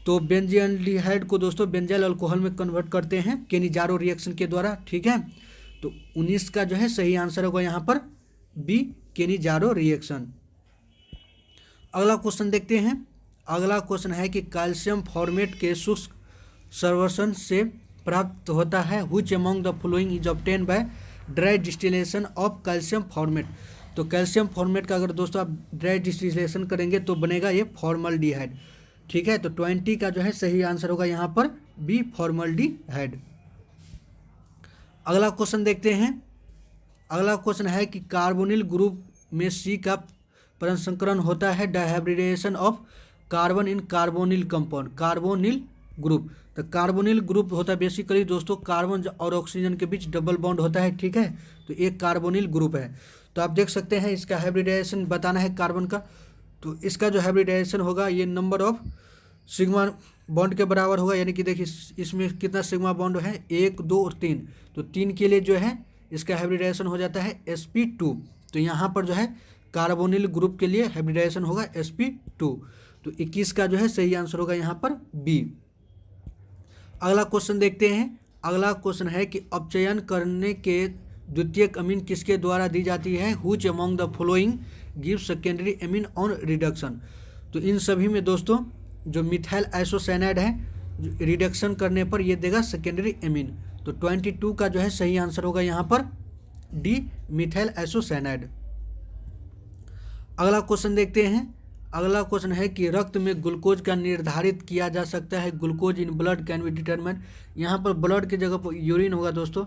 तो बेंजल्डिहाइड को दोस्तों बेंजाइल अल्कोहल में कन्वर्ट करते हैं केनिजारो रिएक्शन के द्वारा, ठीक है। तो 19 का जो है सही आंसर होगा यहाँ पर बी, केनिजारो रिएक्शन। अगला क्वेश्चन देखते हैं। अगला क्वेश्चन है कि कैल्शियम फॉर्मेट के शुष्क संवर्धन से प्राप्त होता है, which among the following is obtain by dry distillation of calcium formate. तो कैल्शियम फॉर्मेट का अगर दोस्तों आप ड्राई डिस्टिलेशन करेंगे तो बनेगा ये फॉर्मल्डिहाइड, ठीक है। तो 20 का जो है सही आंसर होगा यहाँ पर बी, फॉर्मल्डिहाइड। अगला क्वेश्चन देखते हैं। अगला क्वेश्चन है कि कार्बोनिल ग्रुप में सी का प्रसंस्करण होता है, the hybridisation of carbon in carbonyl compound. Carbonyl group, तो कार्बोनिल ग्रुप होता है बेसिकली दोस्तों कार्बन और ऑक्सीजन के बीच डबल बॉन्ड होता है, ठीक है। तो एक कार्बोनिल ग्रुप है। तो आप देख सकते हैं इसका हाइब्रिडाइजेशन बताना है कार्बन का, तो इसका जो हाइब्रिडाइजेशन होगा ये नंबर ऑफ सिग्मा बॉन्ड के बराबर होगा, यानी कि देखिए इसमें कितना सिग्मा बॉन्ड है, 1, 2 और 3। तो 3 के लिए जो है इसका हाइब्रिडाइजेशन हो जाता है sp2। तो यहाँ पर जो है कार्बोनिल ग्रुप के लिए हाइब्रिडाइजेशन होगा sp2। तो 21 का जो है सही आंसर होगा यहाँ पर बी। अगला क्वेश्चन देखते हैं। अगला क्वेश्चन है कि अपचयन करने के द्वितीयक अमीन किसके द्वारा दी जाती है, which among the following give secondary amine on reduction. तो इन सभी में दोस्तों जो मिथाइल आइसोसाइनाइड है रिडक्शन करने पर ये देगा सेकेंडरी अमीन। तो 22 का जो है सही आंसर होगा यहाँ पर डी, मिथाइल आइसोसाइनाइड। अगला क्वेश्चन देखते हैं। अगला क्वेश्चन है कि रक्त में ग्लूकोज का निर्धारित किया जा सकता है, glucose in blood can be determine. यहाँ पर ब्लड की जगह पर यूरिन होगा दोस्तों,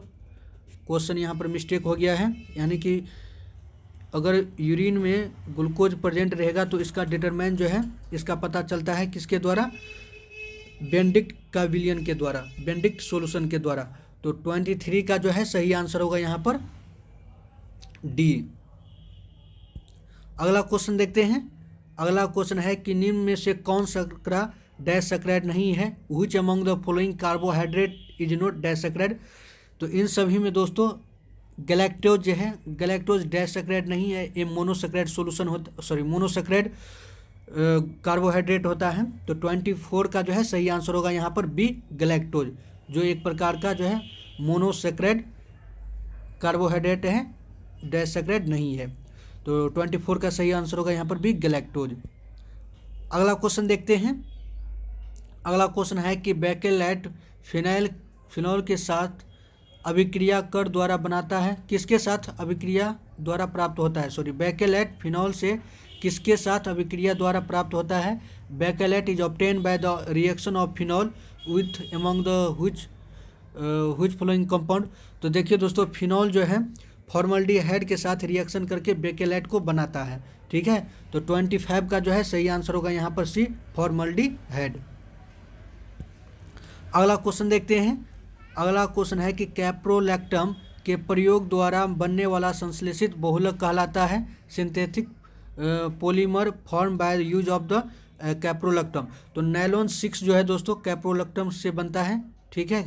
क्वेश्चन यहाँ पर मिस्टेक हो गया है, यानी कि अगर यूरिन में ग्लूकोज प्रेजेंट रहेगा तो इसका डिटरमाइन जो है इसका पता चलता है किसके द्वारा, बेंडिक्ट का विलियन के द्वारा, बेंडिक्ट सॉल्यूशन के द्वारा। तो 23 का जो है सही आंसर होगा यहाँ पर डी। अगला क्वेश्चन देखते हैं। अगला क्वेश्चन है कि निम्न में से कौन शर्करा डाइसैकराइड नहीं है, which among the following carbohydrate is not disaccharide. तो इन सभी में दोस्तों गैलेक्टोज जो है, गैलेक्टोज डाइसैकराइड नहीं है, ये मोनोसैकराइड सॉल्यूशन होता, सॉरी मोनोसैकराइड कार्बोहाइड्रेट होता है। तो 24 का जो है सही आंसर होगा यहाँ पर बी, गैलेक्टोज, जो एक प्रकार का जो है मोनोसैकराइड कार्बोहाइड्रेट है, डाइसैकराइड नहीं है। तो 24 का सही आंसर होगा यहाँ पर भी गैलेक्टोज। अगला क्वेश्चन देखते हैं। अगला क्वेश्चन है कि बेकेलैट फिनॉल के साथ अभिक्रिया कर द्वारा बनाता है, किसके साथ अभिक्रिया द्वारा प्राप्त होता है, सॉरी बेकेलैट फिनॉल से किसके साथ अभिक्रिया द्वारा प्राप्त होता है। Bakelite is obtain by the reaction of phenol with among the which following compound. तो देखिए दोस्तों फिनॉल जो है फॉर्मल्डिहाइड के साथ रिएक्शन करके बेकेलैट को बनाता है, ठीक है। तो 25 का जो है सही आंसर होगा यहाँ पर सी, फॉर्मल्डिहाइड। अगला क्वेश्चन देखते हैं। अगला क्वेश्चन है कि कैप्रोलैक्टम के प्रयोग द्वारा बनने वाला संश्लेषित बहुलक कहलाता है, synthetic polymer form by use of the caprolactam. तो नायलॉन 6 जो है दोस्तों कैप्रोलैक्टम से बनता है, ठीक है।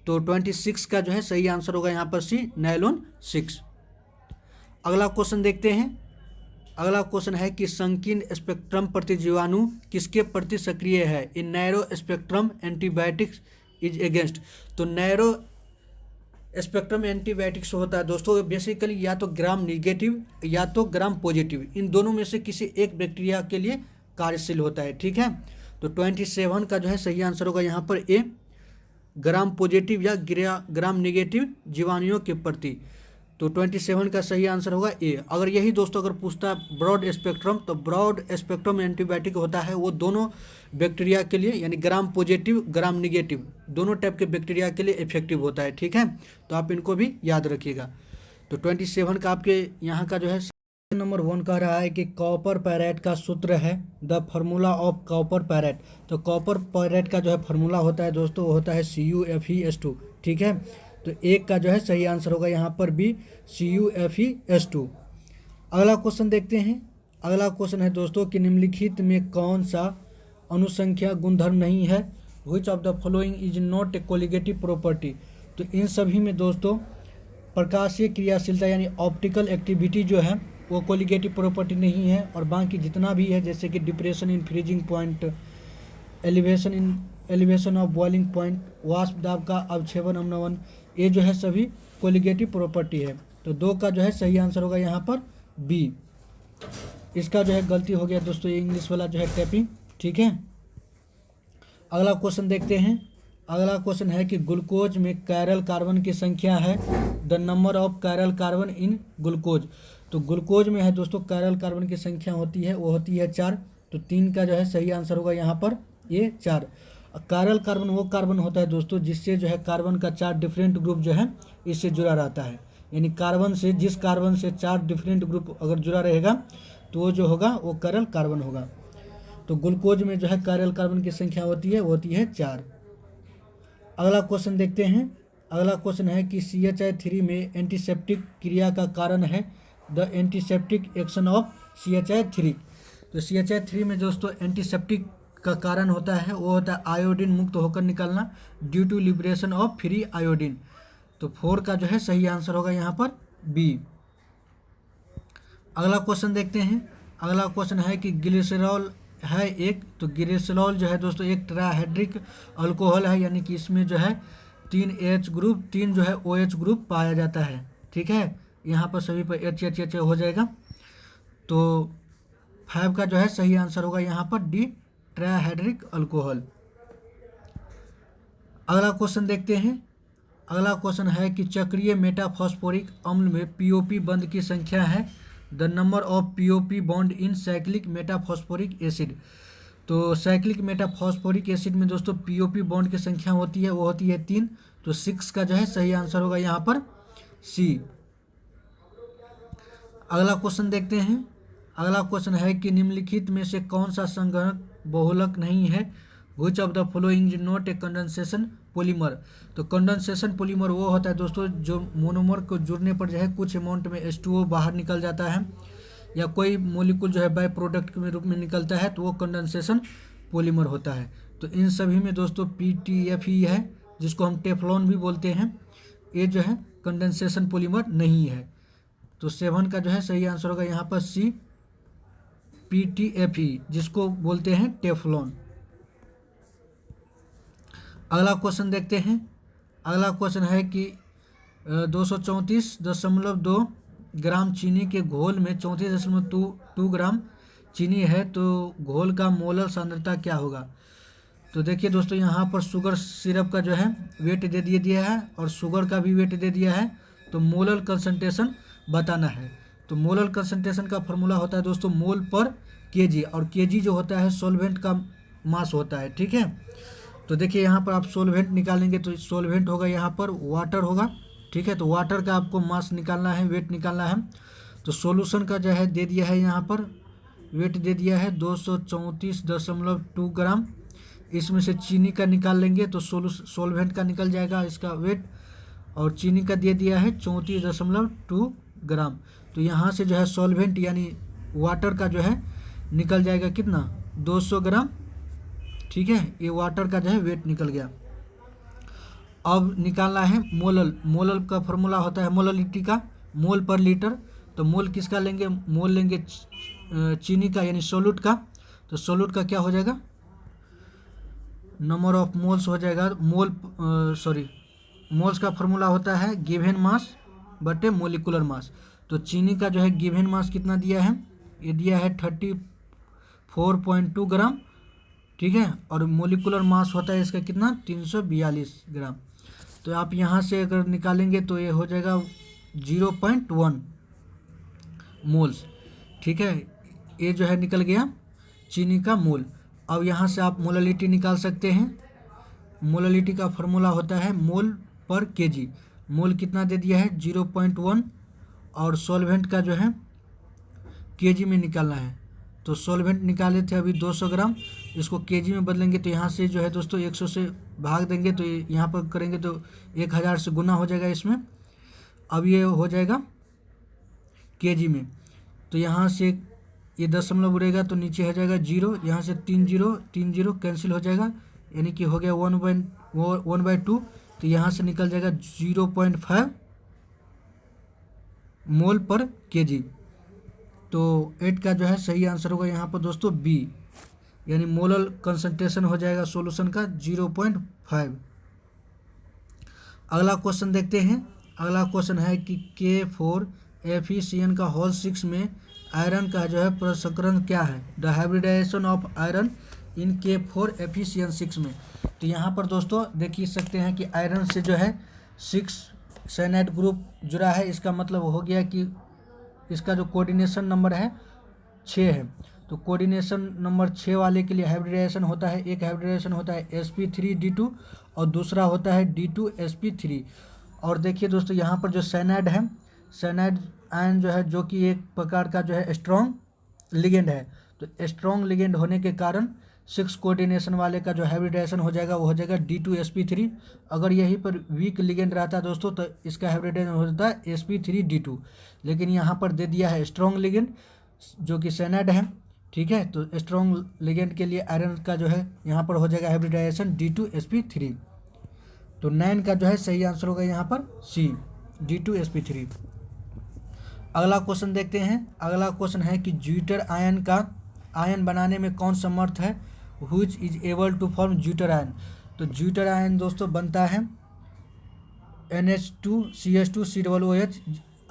तो 26 का जो है सही आंसर होगा यहाँ पर सी, नायलॉन 6। अगला क्वेश्चन देखते हैं। अगला क्वेश्चन है कि संकीर्ण स्पेक्ट्रम प्रतिजीवाणु किसके प्रति सक्रिय है, इन narrow spectrum antibiotics is against. तो नैरो स्पेक्ट्रम एंटीबायोटिक्स होता है दोस्तों बेसिकली या तो ग्राम निगेटिव या तो ग्राम पॉजिटिव, इन दोनों में से किसी एक बैक्टीरिया के लिए कार्यशील होता है, ठीक है। तो 27 का जो है सही आंसर होगा यहाँ पर ए, ग्राम पॉजिटिव या ग्राम निगेटिव जीवाणुओं के प्रति। तो 27 का सही आंसर होगा ए। अगर यही दोस्तों अगर पूछता है ब्रॉड स्पेक्ट्रम, तो ब्रॉड स्पेक्ट्रम एंटीबायोटिक होता है वो दोनों बैक्टीरिया के लिए, यानी ग्राम पॉजिटिव ग्राम निगेटिव दोनों टाइप के बैक्टीरिया के लिए इफेक्टिव होता है, ठीक है। तो आप इनको भी याद रखिएगा। तो 27 का आपके यहाँ का जो है नंबर 1 कह रहा है कि कॉपर पैरेट का सूत्र है, the formula of copper parrot. तो कॉपर पैरेट का जो है फार्मूला होता है दोस्तों वो होता है CuFeS2, ठीक है। तो एक का जो है सही आंसर होगा यहाँ पर बी, CuFeS2। अगला क्वेश्चन देखते हैं। अगला क्वेश्चन है दोस्तों कि निम्नलिखित में कौन सा अनुसंख्या गुणधर्म नहीं है, which of the following is not a colligative property. तो इन सभी में दोस्तों प्रकाशीय क्रियाशीलता यानी ऑप्टिकल एक्टिविटी जो है वो कोलिगेटिव प्रॉपर्टी नहीं है, और बाकी जितना भी है जैसे कि depression in freezing point, elevation of boiling point, वाष्प दाब का अवक्षेपण अवनमन, ये जो है सभी कोलिगेटिव प्रॉपर्टी है। तो 2 का जो है सही आंसर होगा यहाँ पर बी। इसका जो है गलती हो गया दोस्तों, ये इंग्लिश वाला जो है टैपिंग। ठीक है, अगला क्वेश्चन देखते हैं। अगला क्वेश्चन है कि ग्लूकोज में कैरल कार्बन की संख्या है, the number of chiral carbon in glucose. तो ग्लूकोज में है दोस्तों कैरल कार्बन की संख्या होती है, वो होती है 4। तो 3 का जो है सही आंसर होगा यहाँ पर ये 4। कैरल कार्बन वो कार्बन होता है दोस्तों जिससे जो है कार्बन का 4 डिफरेंट ग्रुप जो है इससे जुड़ा रहता है, यानी कार्बन से, जिस कार्बन से 4 डिफरेंट ग्रुप अगर जुड़ा रहेगा तो वो जो होगा वो कैरल कार्बन होगा। तो ग्लूकोज में जो है कैरल कार्बन की संख्या होती है वो होती है 4। अगला क्वेश्चन देखते हैं। अगला क्वेश्चन है कि CHI3 में एंटीसेप्टिक क्रिया का कारण है, the antiseptic action of CHI3। तो CHI3 में दोस्तों एंटीसेप्टिक का कारण होता है वो होता है आयोडीन मुक्त होकर निकलना, due to liberation of free iodine. तो 4 का जो है सही आंसर होगा यहाँ पर बी। अगला क्वेश्चन देखते हैं। अगला क्वेश्चन है कि ग्लिसरॉल है एक, तो ग्लिसरॉल जो है दोस्तों एक ट्राहेड्रिक अल्कोहल है, यानी कि इसमें जो है 3 H ग्रुप, 3 जो है OH ग्रुप पाया जाता है। ठीक है, यहाँ पर सभी पर HH हो जाएगा। तो 5 का जो है सही आंसर होगा यहाँ पर डी, ट्राहेड्रिक अल्कोहल। अगला क्वेश्चन देखते हैं। अगला क्वेश्चन है कि चक्रीय मेटाफॉस्फोरिक अम्ल में POP बंध की संख्या है, the number of POP bond in cyclic metaphosphoric acid. तो साइक्लिक मेटाफॉस्फोरिक एसिड में दोस्तों POP बॉन्ड की संख्या होती है वो होती है 3। तो 6 का जो है सही आंसर होगा यहाँ पर सी। अगला क्वेश्चन देखते हैं। अगला क्वेश्चन है कि निम्नलिखित में से कौन सा संगणक बहुलक नहीं है, which of the following is not a condensation polymer. तो कंडेंसेशन पॉलीमर वो होता है दोस्तों जो मोनोमर को जुड़ने पर जो है कुछ अमाउंट में H2O बाहर निकल जाता है, या कोई मॉलिक्यूल जो है बाय प्रोडक्ट के रूप में निकलता है, तो वो कंडेंसेशन पॉलीमर होता है। तो इन सभी में दोस्तों PTF ही है, जिसको हम टेफ्लॉन भी बोलते हैं, ये जो है कंडेंसेशन पॉलीमर नहीं है। तो 7 का जो है सही आंसर होगा यहाँ पर सी, PTF ही, जिसको बोलते हैं टेफ्लॉन। अगला क्वेश्चन देखते हैं। अगला क्वेश्चन है कि 234.2 ग्राम चीनी के घोल में 34.2 ग्राम चीनी है, तो घोल का मोलर सांद्रता क्या होगा। तो देखिए दोस्तों यहाँ पर शुगर सिरप का जो है वेट दे दिया है और शुगर का भी वेट दे दिया है, तो मोलर कंसंट्रेशन बताना है। तो मोलर कंसंट्रेशन का फॉर्मूला होता है दोस्तों मोल पर केजी, और केजी जो होता है सॉल्वेंट का मास होता है। ठीक है, तो देखिए यहाँ पर आप सॉल्वेंट निकालेंगे तो सॉल्वेंट होगा यहाँ पर वाटर होगा। ठीक है, तो वाटर का आपको मास निकालना है, वेट निकालना है। तो सॉल्यूशन का जो है दे दिया है यहाँ पर वेट दे दिया है 234.2 ग्राम। इसमें से चीनी का निकाल लेंगे तो सॉल्वेंट का निकल जाएगा इसका वेट, और चीनी का दे दिया है 34.2 ग्राम। तो यहाँ से जो है सॉल्वेंट यानी वाटर का जो है निकल जाएगा कितना 200 ग्राम। ठीक है, ये वाटर का जो है वेट निकल गया। अब निकालना है मोलल। मोलल का फॉर्मूला होता है मोललिटी का, मोल पर लीटर। तो मोल किसका लेंगे, मोल लेंगे चीनी का यानी सोलूट का। तो सोलूट का क्या हो जाएगा, नंबर ऑफ मोल्स हो जाएगा। मोल्स का फॉर्मूला होता है गिवन मास बटे मोलिकुलर मास। तो चीनी का जो है गिवन मास कितना दिया है, ये दिया है 34.2 ग्राम। ठीक है, और मोलिकुलर मास होता है इसका कितना 342 ग्राम। तो आप यहाँ से अगर निकालेंगे तो ये हो जाएगा 0.1 मोल्स। ठीक है, ये जो है निकल गया चीनी का मोल। अब यहाँ से आप मोललिटी निकाल सकते हैं। मोललिटी का फॉर्मूला होता है मोल पर केजी। मोल कितना दे दिया है 0.1, और सॉल्वेंट का जो है केजी में निकालना है। तो सॉल्वेंट निकाले थे अभी 200 ग्राम, इसको केजी में बदलेंगे तो यहाँ से जो है दोस्तों 100 से भाग देंगे, तो यहाँ पर करेंगे तो 1000 से गुना हो जाएगा इसमें। अब ये हो जाएगा केजी में, तो यहाँ से ये दशमलव उड़ेगा तो नीचे हो जाएगा 0, यहाँ से 3 0 कैंसिल हो जाएगा, यानी कि हो गया 1/2, तो यहाँ से निकल जाएगा 0.5 मोल पर केजी। तो 8 का जो है सही आंसर होगा यहाँ पर दोस्तों बी, यानी मोलर कंसंट्रेशन हो जाएगा सॉल्यूशन का 0.5। अगला क्वेश्चन देखते हैं। अगला क्वेश्चन है कि K4FeCN का होल 6 में आयरन का जो है प्रसंस्करण क्या है, the hybridization of iron in K4FeCN6 में। तो यहाँ पर दोस्तों देख ही सकते हैं कि आयरन से जो है 6 साइनाइड ग्रुप जुड़ा है, इसका मतलब हो गया कि इसका जो कोऑर्डिनेशन नंबर है 6 है। तो कोऑर्डिनेशन नंबर 6 वाले के लिए हाइब्रिडाइजेशन होता है, एक हाइब्रिडाइजेशन होता है sp3d2 और दूसरा होता है d2sp3। और देखिए दोस्तों यहाँ पर जो साइनाइड है, साइनाइड आयन जो है जो कि एक प्रकार का जो है स्ट्रॉन्ग लिगेंड है, तो स्ट्रॉन्ग लिगेंड होने के कारण 6 कोऑर्डिनेशन वाले का जो हाइब्रिडाइजेशन हो जाएगा वो हो जाएगा d2sp3। अगर यहीं पर वीक लिगेंड रहता है दोस्तों तो इसका हाइब्रिडाइजेशन हो जाता है sp3d2, लेकिन यहाँ पर दे दिया है स्ट्रॉन्ग लिगेंड जो कि साइनाइड है, ठीक है। तो स्ट्रॉन्ग लिगेंड के लिए आयरन का जो है यहाँ पर हो जाएगा हाइब्रिडाइजेशन d2sp3। तो 9 का जो है सही आंसर होगा यहाँ पर सी, d2sp3। अगला क्वेश्चन देखते हैं। अगला क्वेश्चन है कि ज्यूटर आयन का आयन बनाने में कौन समर्थ है, which is able to form zwitter ion. तो ज्यूटर आयन दोस्तों बनता है NH2CH2COOH,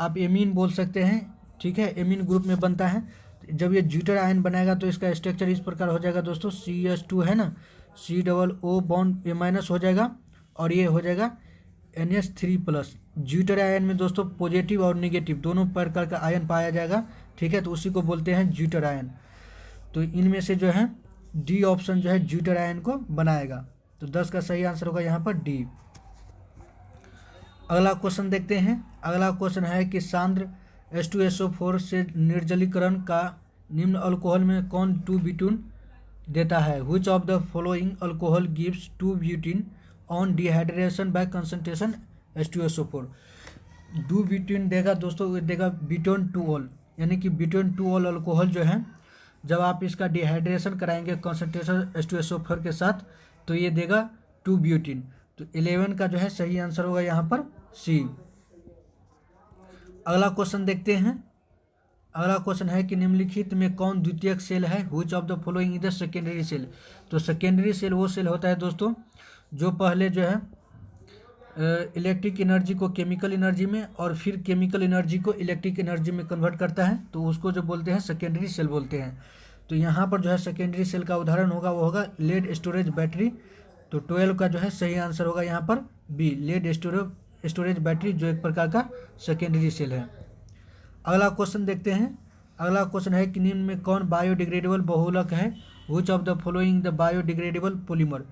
आप एमीन बोल सकते हैं, ठीक है, एमीन ग्रुप में बनता है। जब ये ज्यूटर आयन बनाएगा तो इसका स्ट्रक्चर इस प्रकार हो जाएगा दोस्तों, CH2 है ना, COO बॉन्ड A- हो जाएगा और ये हो जाएगा NH3+। ज्यूटर आयन में दोस्तों पॉजिटिव और निगेटिव दोनों प्रकार का आयन पाया जाएगा, ठीक है, तो उसी को बोलते हैं ज्यूटर आयन। तो इनमें से जो है डी ऑप्शन जो है ज्यूटर आयन को बनाएगा, तो 10 का सही आंसर होगा यहाँ पर डी। अगला क्वेश्चन देखते हैं। अगला क्वेश्चन है कि सांद्र H2SO4 से निर्जलीकरण का निम्न अल्कोहल में कौन 2 ब्यूटेन देता है, which of the following alcohol gives 2 butane on dehydration by concentration H2SO4। 2 butane देगा दोस्तों, देगा ब्यूटेन 2ऑल, यानी कि ब्यूटेन 2ऑल अल्कोहल जो है जब आप इसका डिहाइड्रेशन कराएंगे कंसंट्रेशन H2SO4 के साथ तो ये देगा 2 ब्यूटेन। तो 11 का जो है सही आंसर होगा यहाँ पर सी। अगला क्वेश्चन देखते हैं। अगला क्वेश्चन है कि निम्नलिखित में कौन द्वितीयक सेल है, which of the following is the secondary cell. तो सेकेंडरी सेल वो सेल होता है दोस्तों जो पहले जो है इलेक्ट्रिक एनर्जी को केमिकल एनर्जी में और फिर केमिकल एनर्जी को इलेक्ट्रिक एनर्जी में कन्वर्ट करता है, तो उसको जो बोलते हैं सेकेंडरी सेल बोलते हैं। तो यहाँ पर जो है सेकेंडरी सेल का उदाहरण होगा वो होगा लेड स्टोरेज बैटरी। तो 12 का जो है सही आंसर होगा यहाँ पर बी, लेड स्टोरेज बैटरी जो एक प्रकार का सेकेंडरी सेल है। अगला क्वेश्चन देखते हैं। अगला क्वेश्चन है कि निम्न में कौन बायोडिग्रेडेबल बहुलक है, which of the following the biodegradable polymer.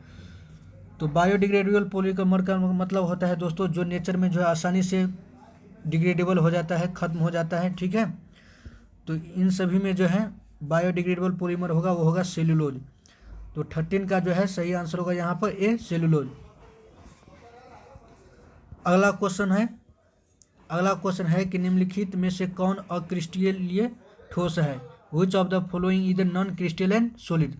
तो बायोडिग्रेडेबल पॉलीमर का मतलब होता है दोस्तों जो नेचर में जो है आसानी से डिग्रेडेबल हो जाता है, ख़त्म हो जाता है, ठीक है। तो इन सभी में जो है बायोडिग्रेडेबल पॉलीमर होगा वो होगा सेलुलोज। तो 13 का जो है सही आंसर होगा यहाँ पर ए, सेलुलोज। अगला क्वेश्चन है कि निम्नलिखित में से कौन अक्रिस्टलीय ठोस है, which of the following is non crystalline solid.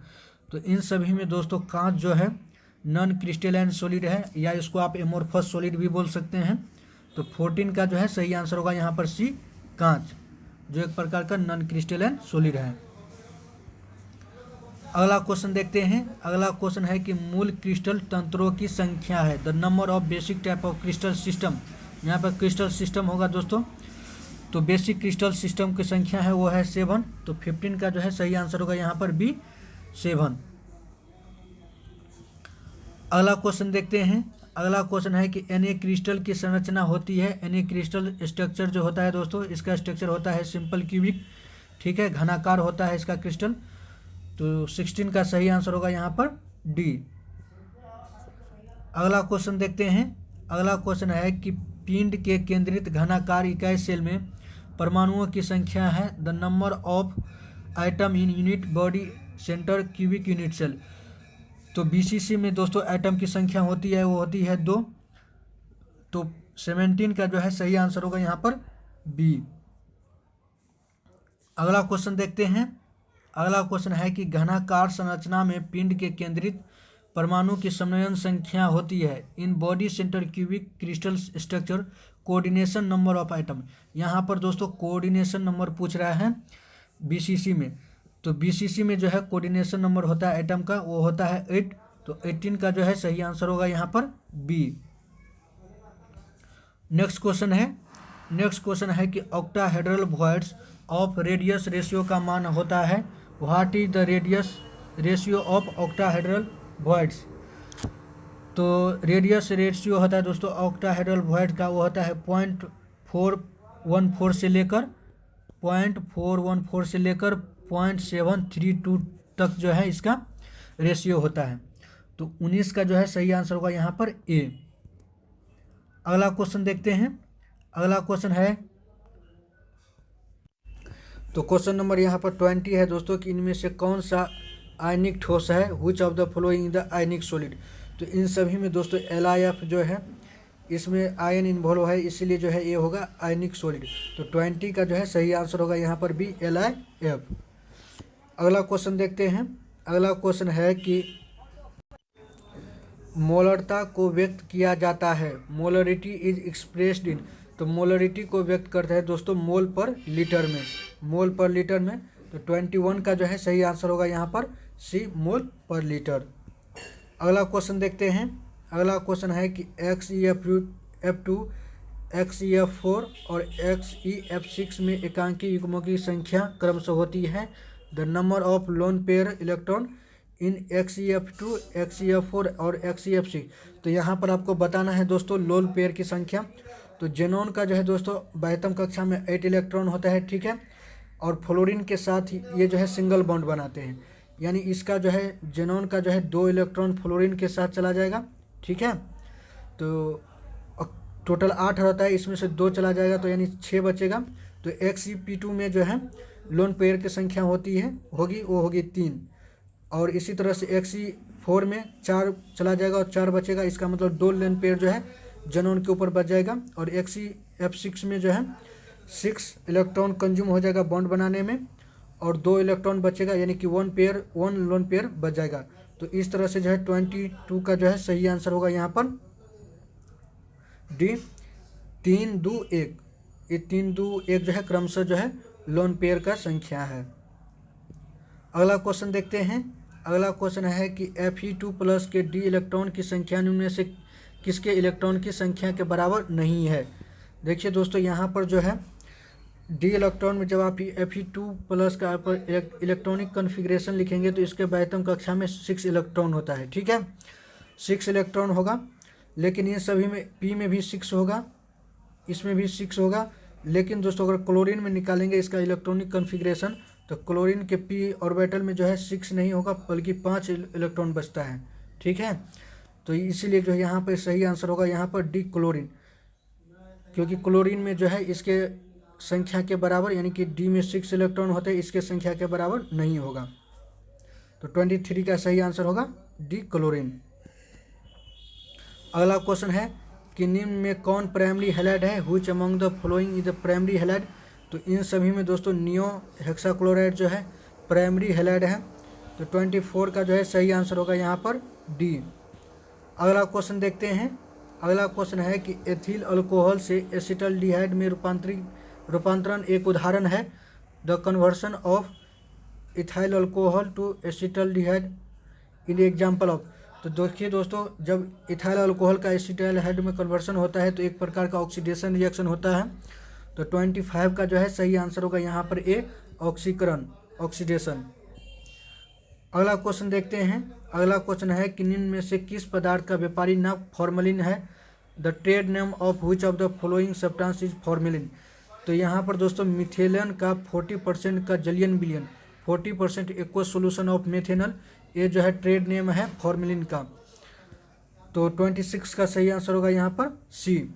तो इन सभी में दोस्तों कांच जो है नॉन क्रिस्टलाइन सॉलिड है, या इसको आप एमोर्फस सॉलिड भी बोल सकते हैं। तो 14 का जो है सही आंसर होगा यहाँ पर सी, कांच, जो एक प्रकार का नॉन क्रिस्टलाइन सॉलिड है। अगला क्वेश्चन देखते हैं। अगला क्वेश्चन है कि मूल क्रिस्टल तंत्रों की संख्या है, the number of basic type of crystal system. यहाँ पर क्रिस्टल सिस्टम होगा दोस्तों, तो बेसिक क्रिस्टल सिस्टम की संख्या है वो है 7। तो 15 का जो है सही आंसर होगा यहाँ पर बी, 7। अगला क्वेश्चन देखते हैं। अगला क्वेश्चन है कि Na क्रिस्टल की संरचना होती है, Na क्रिस्टल स्ट्रक्चर जो होता है दोस्तों इसका स्ट्रक्चर होता है सिंपल क्यूबिक, ठीक है, घनाकार होता है इसका क्रिस्टल। तो 16 का सही आंसर होगा यहाँ पर डी। अगला क्वेश्चन देखते हैं। अगला क्वेश्चन है कि पिंड के केंद्रित घनाकार इकाई सेल में परमाणुओं की संख्या है, the number of item in unit body center cubic unit cell. तो BCC में दोस्तों एटम की संख्या होती है वो होती है 2। तो 17 का जो है सही आंसर होगा यहाँ पर बी। अगला क्वेश्चन देखते हैं। अगला क्वेश्चन है कि घनाकार संरचना में पिंड के केंद्रित परमाणु की सम्मेलन संख्या होती है। In body center cubic crystal structure coordination number of item. यहाँ पर दोस्तों कोऑर्डिनेशन नंबर पूछ रहा है बीसीसी में, तो बीसीसी में जो है कोऑर्डिनेशन नंबर होता है आइटम का, वो होता है 8। तो 18 का जो है सही आंसर होगा यहाँ पर बी। नेक्स्ट क्वेश्चन है कि octahedral voids of radius ratio का मान होता है। What is the radius ratio of octahedral voids. तो रेडियस रेशियो होता है दोस्तों ऑक्टाहेड्रल वॉइड का, वो होता है 0.414 से लेकर 0.732 तक जो है इसका रेशियो होता है। तो 19 का जो है सही आंसर होगा यहाँ पर ए। अगला क्वेश्चन देखते हैं। अगला क्वेश्चन है, तो क्वेश्चन नंबर यहाँ पर 20 है दोस्तों कि इनमें से कौन सा आयनिक ठोस है। Which of the following the ionic solid. तो इन सभी में दोस्तों LiF जो है इसमें आयन इन्वॉल्व है, इसीलिए जो है ये होगा आयनिक सॉलिड। तो 20 का जो है सही आंसर होगा यहाँ पर भी LiF। अगला क्वेश्चन देखते हैं। अगला क्वेश्चन है कि मोलरता को व्यक्त किया जाता है। Molarity is expressed in. तो मोलरिटी को व्यक्त करते हैं दोस्तों मोल पर लीटर में, मोल पर लीटर में। तो 21 का जो है सही आंसर होगा यहाँ पर सी, मोल पर लीटर। अगला क्वेश्चन देखते हैं। अगला क्वेश्चन है कि XeF2, XeF4 और XeF6 में एकांकी युग्मों की संख्या क्रमशः होती है। The number of lone pair electron in XeF2, XeF4 और XeF6। तो यहाँ पर आपको बताना है दोस्तों लोन पेयर की संख्या। तो जेनॉन का जो है दोस्तों 12वीं कक्षा में 8 इलेक्ट्रॉन होता है, ठीक है। और फ्लोरीन के साथ ये जो है सिंगल बॉन्ड बनाते हैं, यानी इसका जो है जेनॉन का जो है 2 इलेक्ट्रॉन फ्लोरीन के साथ चला जाएगा, ठीक है। तो टोटल 8 रहता है, इसमें से 2 चला जाएगा तो यानी 6 बचेगा। तो XeP2 में जो है लोन पेयर की संख्या होगी 3। और इसी तरह से Xe4 में 4 चला जाएगा और 4 बचेगा, इसका मतलब 2 लोन पेयर जो है जेनॉन के ऊपर बच जाएगा। और XeF6 में जो है 6 इलेक्ट्रॉन कंज्यूम हो जाएगा बॉन्ड बनाने में और 2 इलेक्ट्रॉन बचेगा, यानी कि 1 लोन पेयर बच जाएगा। तो इस तरह से जो है 22 का जो है सही आंसर होगा यहाँ पर डी, 3, 2, 1। ये 3, 2, 1 जो है क्रमशः जो है लोन पेयर का संख्या है। अगला क्वेश्चन देखते हैं। अगला क्वेश्चन है कि Fe2+ के डी इलेक्ट्रॉन की संख्या निम्न में से किसके इलेक्ट्रॉन की संख्या के बराबर नहीं है। देखिए दोस्तों यहाँ पर जो है डी इलेक्ट्रॉन में जब आप Fe2+ का पर इलेक्ट्रॉनिक कॉन्फ़िगरेशन लिखेंगे तो इसके 12वीं कक्षा में 6 इलेक्ट्रॉन होता है, ठीक है। 6 इलेक्ट्रॉन होगा, लेकिन ये सभी में P में भी 6 होगा, इसमें भी 6 होगा। लेकिन दोस्तों अगर क्लोरीन में निकालेंगे इसका इलेक्ट्रॉनिक कॉन्फ़िगरेशन तो क्लोरीन के P ऑर्बिटल में जो है 6 नहीं होगा बल्कि 5 इलेक्ट्रॉन बचता है, ठीक है। तो इसीलिए जो है यहाँ पर सही आंसर होगा यहाँ पर डी, क्लोरीन। क्योंकि क्लोरीन में जो है इसके संख्या के बराबर, यानी कि डी में 6 इलेक्ट्रॉन होते हैं, इसके संख्या के बराबर नहीं होगा। तो 23 का सही आंसर होगा डी, क्लोरीन। अगला क्वेश्चन है कि निम्न में कौन प्राइमरी हैलाइड है। Which among the following is the primary halide. तो इन सभी में दोस्तों नियो हेक्साक्लोराइड जो है प्राइमरी हैलाइड है। तो 24 का जो है सही आंसर होगा यहाँ पर डी। अगला क्वेश्चन देखते हैं। अगला क्वेश्चन है कि एथिल अल्कोहल से एसिटल्डिहाइड में रूपांतरण एक उदाहरण है। The conversion of ethyl alcohol to acetaldehyde in example of. तो देखिए दोस्तों जब इथाइल अल्कोहल का एसिटल्डिहाइड में कन्वर्सन होता है तो एक प्रकार का ऑक्सीडेशन रिएक्शन होता है। तो 25 का जो है सही आंसर होगा यहाँ पर ए, ऑक्सीकरण, ऑक्सीडेशन। अगला क्वेश्चन देखते हैं। अगला क्वेश्चन है कि निम्न में से किस पदार्थ का व्यापारी नाम फॉर्मेलिन है। The trade name of which of the following substance is formalin. तो यहाँ पर दोस्तों मिथेलन का 40% का जलियन बिलियन 40% एक्वस सोल्यूशन ऑफ मेथेनल, ये जो है ट्रेड नेम है फॉर्मेलिन का। तो 26 का सही आंसर होगा यहाँ पर सी।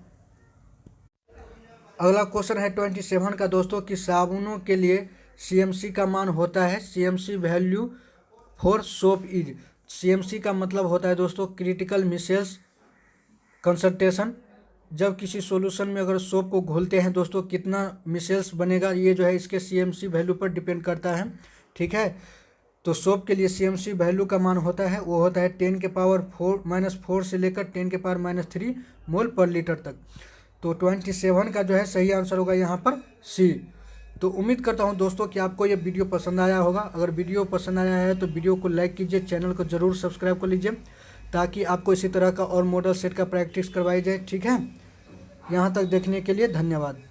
अगला क्वेश्चन है 27 का दोस्तों कि साबुनों के लिए CMC का मान होता है। CMC value for soap is. CMC का मतलब होता है दोस्तों क्रिटिकल मिसेल्स कंसंट्रेशन। जब किसी सॉल्यूशन में अगर सोप को घोलते हैं दोस्तों कितना मिसेल्स बनेगा, ये जो है इसके CMC वैल्यू पर डिपेंड करता है, ठीक है। तो सोप के लिए CMC वैल्यू का मान होता है, वो होता है 10 के पावर 4 से लेकर 10 के पावर -3 मोल पर लीटर तक। तो 27 का जो है सही आंसर होगा यहाँ पर C। तो उम्मीद करता हूँ दोस्तों कि आपको ये वीडियो पसंद आया होगा। अगर वीडियो पसंद आया है तो वीडियो को लाइक कीजिए, चैनल को ज़रूर सब्सक्राइब कर लीजिए ताकि आपको इसी तरह का और मॉडल सेट का प्रैक्टिस करवाई जाए। ठीक है, यहाँ तक देखने के लिए धन्यवाद।